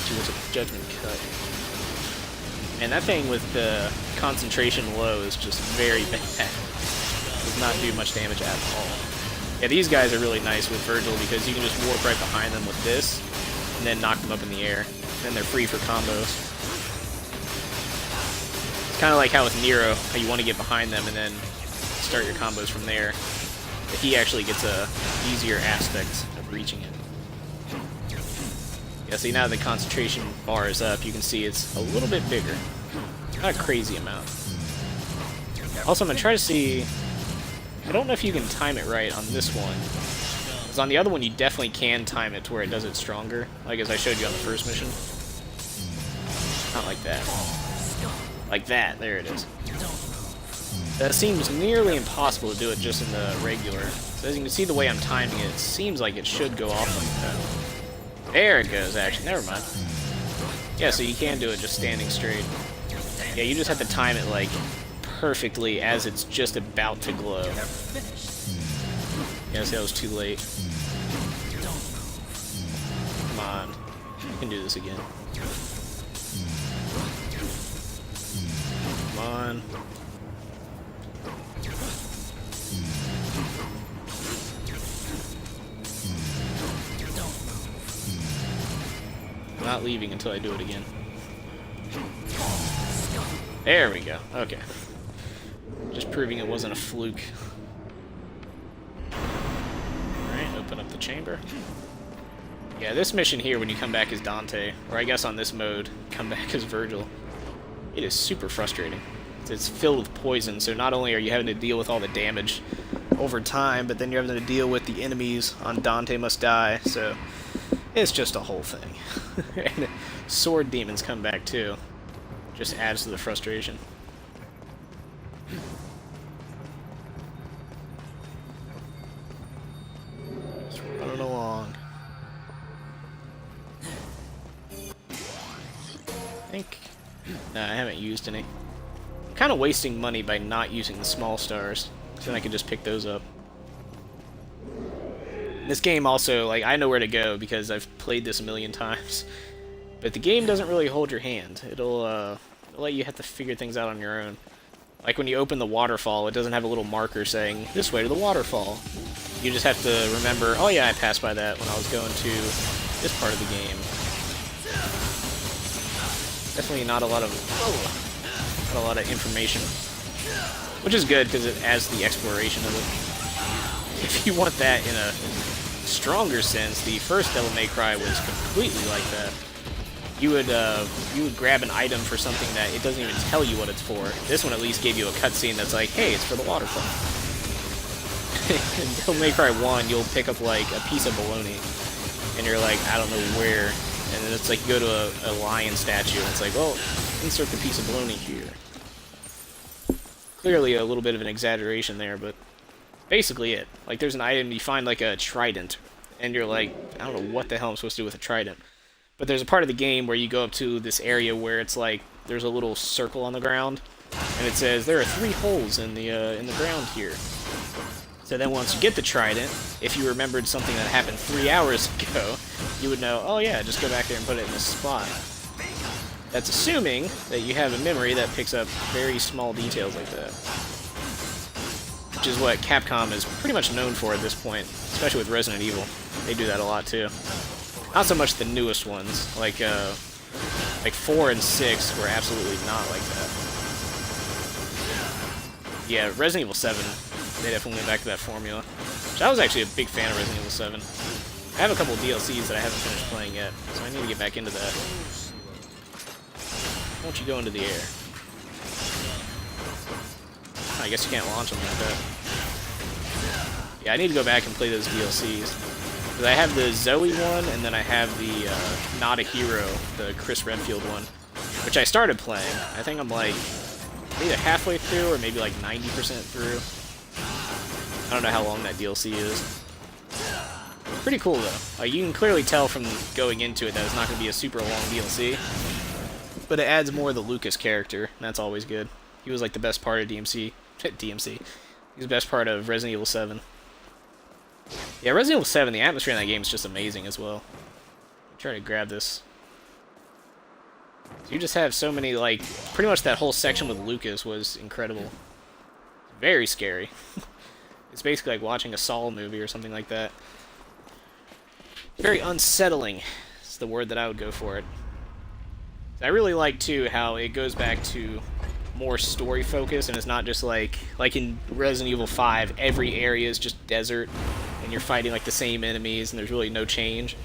She was a judgment cut. And that thing with the concentration low is just very bad. Does not do much damage at all. Yeah, these guys are really nice with Vergil because you can just warp right behind them with this, and then knock them up in the air. Then they're free for combos. It's kind of like how with Nero, how you want to get behind them and then start your combos from there. But he actually gets a easier aspect of reaching it. Yeah, see, now the concentration bar is up, you can see it's a little bit bigger. Not a crazy amount. Also, I'm going to try to see... I don't know if you can time it right on this one. Because on the other one, you definitely can time it to where it does it stronger. Like as I showed you on the first mission. Not like that. Like that. There it is. That seems nearly impossible to do it just in the regular. So as you can see the way I'm timing it, it seems like it should go off like that. There it goes, actually. Never mind. Yeah, so you can do it just standing straight. Yeah, you just have to time it, like, perfectly as it's just about to glow. Yeah, see, that was too late. Come on. You can do this again. Come on. I'm not leaving until I do it again. There we go. Okay. Just proving it wasn't a fluke. Alright, open up the chamber. Yeah, this mission here, when you come back as Dante, or I guess on this mode, come back as Vergil, it is super frustrating. It's filled with poison, so not only are you having to deal with all the damage over time, but then you're having to deal with the enemies on Dante Must Die, so it's just a whole thing. And sword demons come back too. Just adds to the frustration. Just running along. I think... Nah, I haven't used any. I'm kind of wasting money by not using the small stars, so then I can just pick those up. This game also, like, I know where to go because I've played this a million times. But the game doesn't really hold your hand. It'll let you have to figure things out on your own. Like when you open the waterfall, it doesn't have a little marker saying, this way to the waterfall. You just have to remember, oh yeah, I passed by that when I was going to this part of the game. Definitely not a lot of... Oh. Got a lot of information, which is good because it adds the exploration of it. If you want that in a stronger sense, the first Devil May Cry was completely like that. You would grab an item for something that it doesn't even tell you what it's for. This one at least gave you a cutscene that's like, hey, it's for the waterfall. In Devil May Cry 1, you'll pick up like a piece of bologna, and you're like, I don't know where, and then it's like you go to a lion statue, and it's like, well, insert the piece of bologna here. Clearly a little bit of an exaggeration there, but basically it. Like, there's an item, you find like a trident, and you're like, I don't know what the hell I'm supposed to do with a trident. But there's a part of the game where you go up to this area where it's like, there's a little circle on the ground, and it says, there are 3 holes in the ground here. So then once you get the trident, if you remembered something that happened 3 hours ago, you would know, oh yeah, just go back there and put it in this spot. That's assuming that you have a memory that picks up very small details like that. Which is what Capcom is pretty much known for at this point, especially with Resident Evil. They do that a lot too. Not so much the newest ones, like 4 and 6 were absolutely not like that. Yeah, Resident Evil 7, they definitely went back to that formula. Which I was actually a big fan of Resident Evil 7. I have a couple of DLCs that I haven't finished playing yet, so I need to get back into that. Why don't you go into the air? I guess you can't launch them like that. Yeah, I need to go back and play those DLCs. Because I have the Zoe one, and then I have the Not a Hero, the Chris Redfield one, which I started playing. I think I'm like either halfway through or maybe like 90% through. I don't know how long that DLC is. Pretty cool though. Like, you can clearly tell from going into it that it's not going to be a super long DLC. But it adds more of the Lucas character, and that's always good. He was like the best part of DMC. He was the best part of Resident Evil 7. Yeah, Resident Evil 7, the atmosphere in that game is just amazing as well. Try to grab this. So you just have so many, like, pretty much that whole section with Lucas was incredible. Very scary. It's basically like watching a Saw movie or something like that. Very unsettling is the word that I would go for it. I really like, too, how it goes back to more story focus, and it's not just like in Resident Evil 5, every area is just desert, and you're fighting like the same enemies, and there's really no change.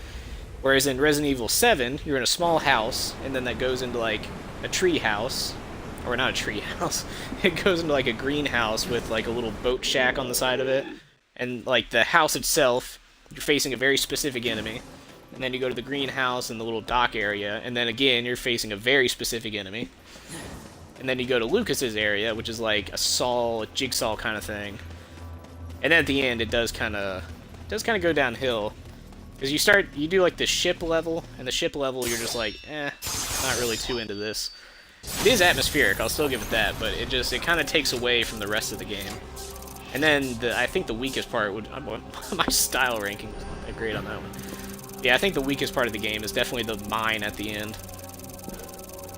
Whereas in Resident Evil 7, you're in a small house, and then that goes into like a tree house, or not a tree house, it goes into like a greenhouse with like a little boat shack on the side of it, and like the house itself, you're facing a very specific enemy. And then you go to the greenhouse and the little dock area, and then again, you're facing a very specific enemy. And then you go to Lucas's area, which is like a jigsaw kind of thing. And then at the end, it does kind of go downhill. Because you do like the ship level, and the ship level, you're just like, not really too into this. It is atmospheric, I'll still give it that, but it kind of takes away from the rest of the game. And then I think the weakest part would, my style ranking is not that great on that one. Yeah, I think the weakest part of the game is definitely the mine at the end.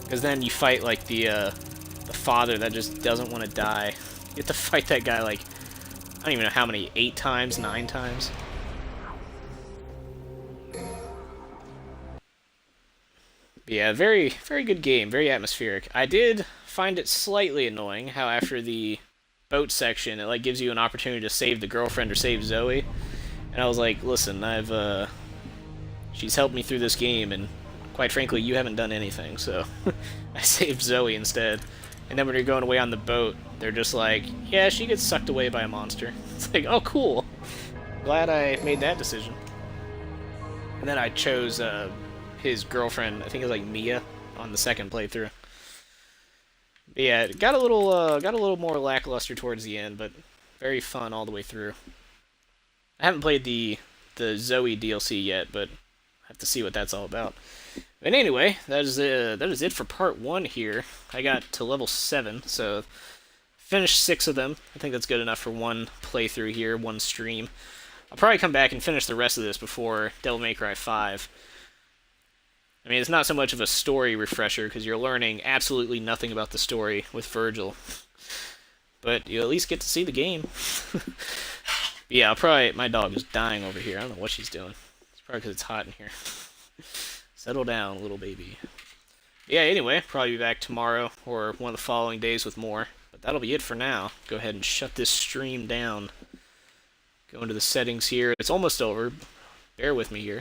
Because then you fight, like, the father that just doesn't want to die. You have to fight that guy, like, I don't even know how many, 8 times, 9 times? But yeah, very, very good game, very atmospheric. I did find it slightly annoying how after the boat section, it, like, gives you an opportunity to save the girlfriend or save Zoe. And I was like, listen, she's helped me through this game, and quite frankly, you haven't done anything, so I saved Zoe instead. And then when you're going away on the boat, they're just like, yeah, she gets sucked away by a monster. It's like, oh, cool. Glad I made that decision. And then I chose his girlfriend, I think it was like Mia, on the second playthrough. But yeah, it got a little more lackluster towards the end, but very fun all the way through. I haven't played the Zoe DLC yet, but I have to see what that's all about. But anyway, that is it for part 1 here. I got to level 7, so finished 6 of them. I think that's good enough for one playthrough here, one stream. I'll probably come back and finish the rest of this before Devil May Cry 5. I mean, it's not so much of a story refresher, because you're learning absolutely nothing about the story with Vergil. But you at least get to see the game. Yeah, my dog is dying over here. I don't know what she's doing. It's probably because it's hot in here. Settle down, little baby. Yeah, anyway, probably be back tomorrow or one of the following days with more. But that'll be it for now. Go ahead and shut this stream down. Go into the settings here. It's almost over. Bear with me here.